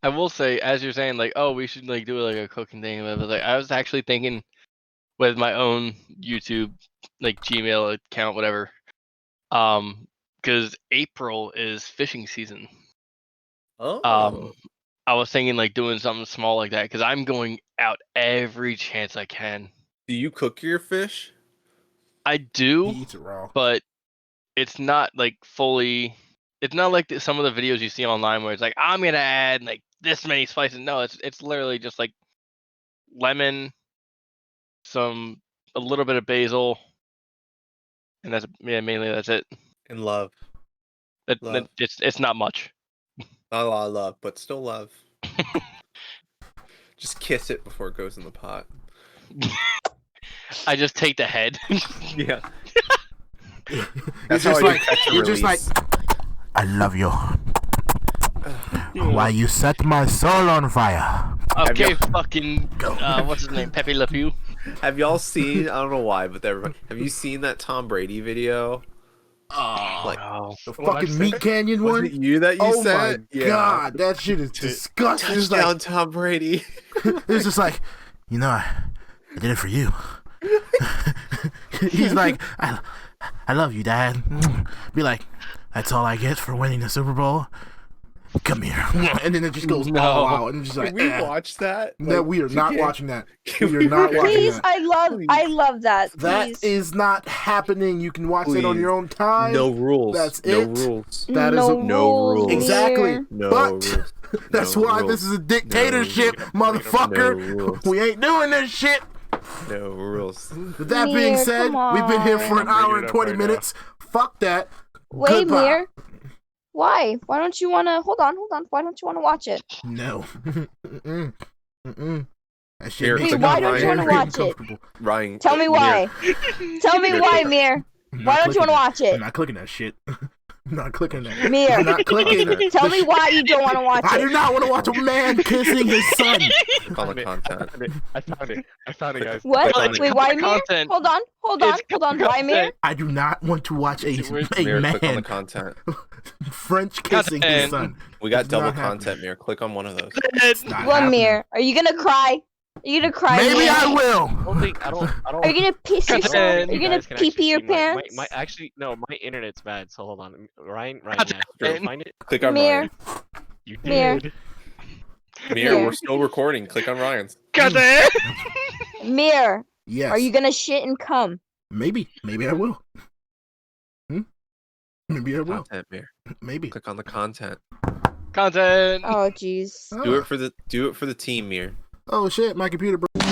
I will say, as you're saying, like, oh, we should like do like a cooking thing. But like, I was actually thinking with my own YouTube, like Gmail account, whatever. Because April is fishing season. Oh. I was thinking like doing something small like that because I'm going out every chance I can. Do you cook your fish? I He do, eats it raw. but it's not like fully. It's not like some of the videos you see online where it's like I'm gonna add like this many spices. No, it's literally just like lemon, a little bit of basil, and mainly that's it. And love. Love. It's not much. Not a lot of love, but still love. Just kiss it before it goes in the pot. I just take the head. Yeah. You're just like, I love you. Why you set my soul on fire? Okay, fucking what's his name? Pepe Le Pew. Have y'all seen? I don't know why, but everybody, have you seen that Tom Brady video? Oh, Like, no. the fucking Meat Canyon was one? it you that you Oh said? my god, that shit is disgusting. It's Touchdown, like, Tom Brady. it's just like, I did it for you. He's like, I love you, Dad. Be like, that's all I get for winning the Super Bowl? Come here. And then it just goes all out. And just like, Can we watch that? No, Like, we are not 2K? watching that. Can We are not watching Please, that. I love that. That Please. is not happening. You can watch it on Please. your own time. No rules. That's no it. rules. That is no rules. Exactly. Mirror. No But rules. that's No why rules. this is a dictatorship, No motherfucker. rules. We ain't doing this shit. No rules. With that being Mirror, said, come we've been here for an on. hour Bring it and up 20 right now. minutes. Fuck that. Wait, Goodbye. Mirror. Why? Why don't you wanna hold on? Why don't you wanna watch it? No. Mm-mm. Mm-mm. That shit Mirror, makes click me why on don't you Ryan. wanna very watch it? uncomfortable. Ryan, Tell me Mirror. why. Tell me why, Mirror. I'm Why not don't you clicking want to that. watch I'm it? not clicking that shit. I'm not clicking that. Mirror. I'm not clicking. Content. Tell me why you don't want to watch I do it. not want to watch a man kissing his son. Click on the content. I found it, guys. What? Click on it. Wait, why, Mirror? Content. Hold on. Why, Mirror? I do not want to watch a Mirror, click on the man content. French kissing his son. We got It's double not happening. content, Mirror. Click on one of those. It's not What, happening. Mirror? Are you gonna cry? Are you gonna cry, Maybe Mirror? I will. I don't. Are you gonna piss yourself? Content. Are you gonna pee your pants? My actually no, my internet's bad. So hold on, Ryan, Content. yeah, find it. Click on Mirror. Ryan. You Mirror. did. Mirror, Mirror. we're still recording. Click on Ryan's. Content. Mirror. Yes. Are you gonna shit and cum? Maybe. Maybe I will. Maybe I will. Content, Mirror. Maybe. Click on the content. Content. Oh, jeez. Do it for the team, Mirror. Oh shit! My computer broke.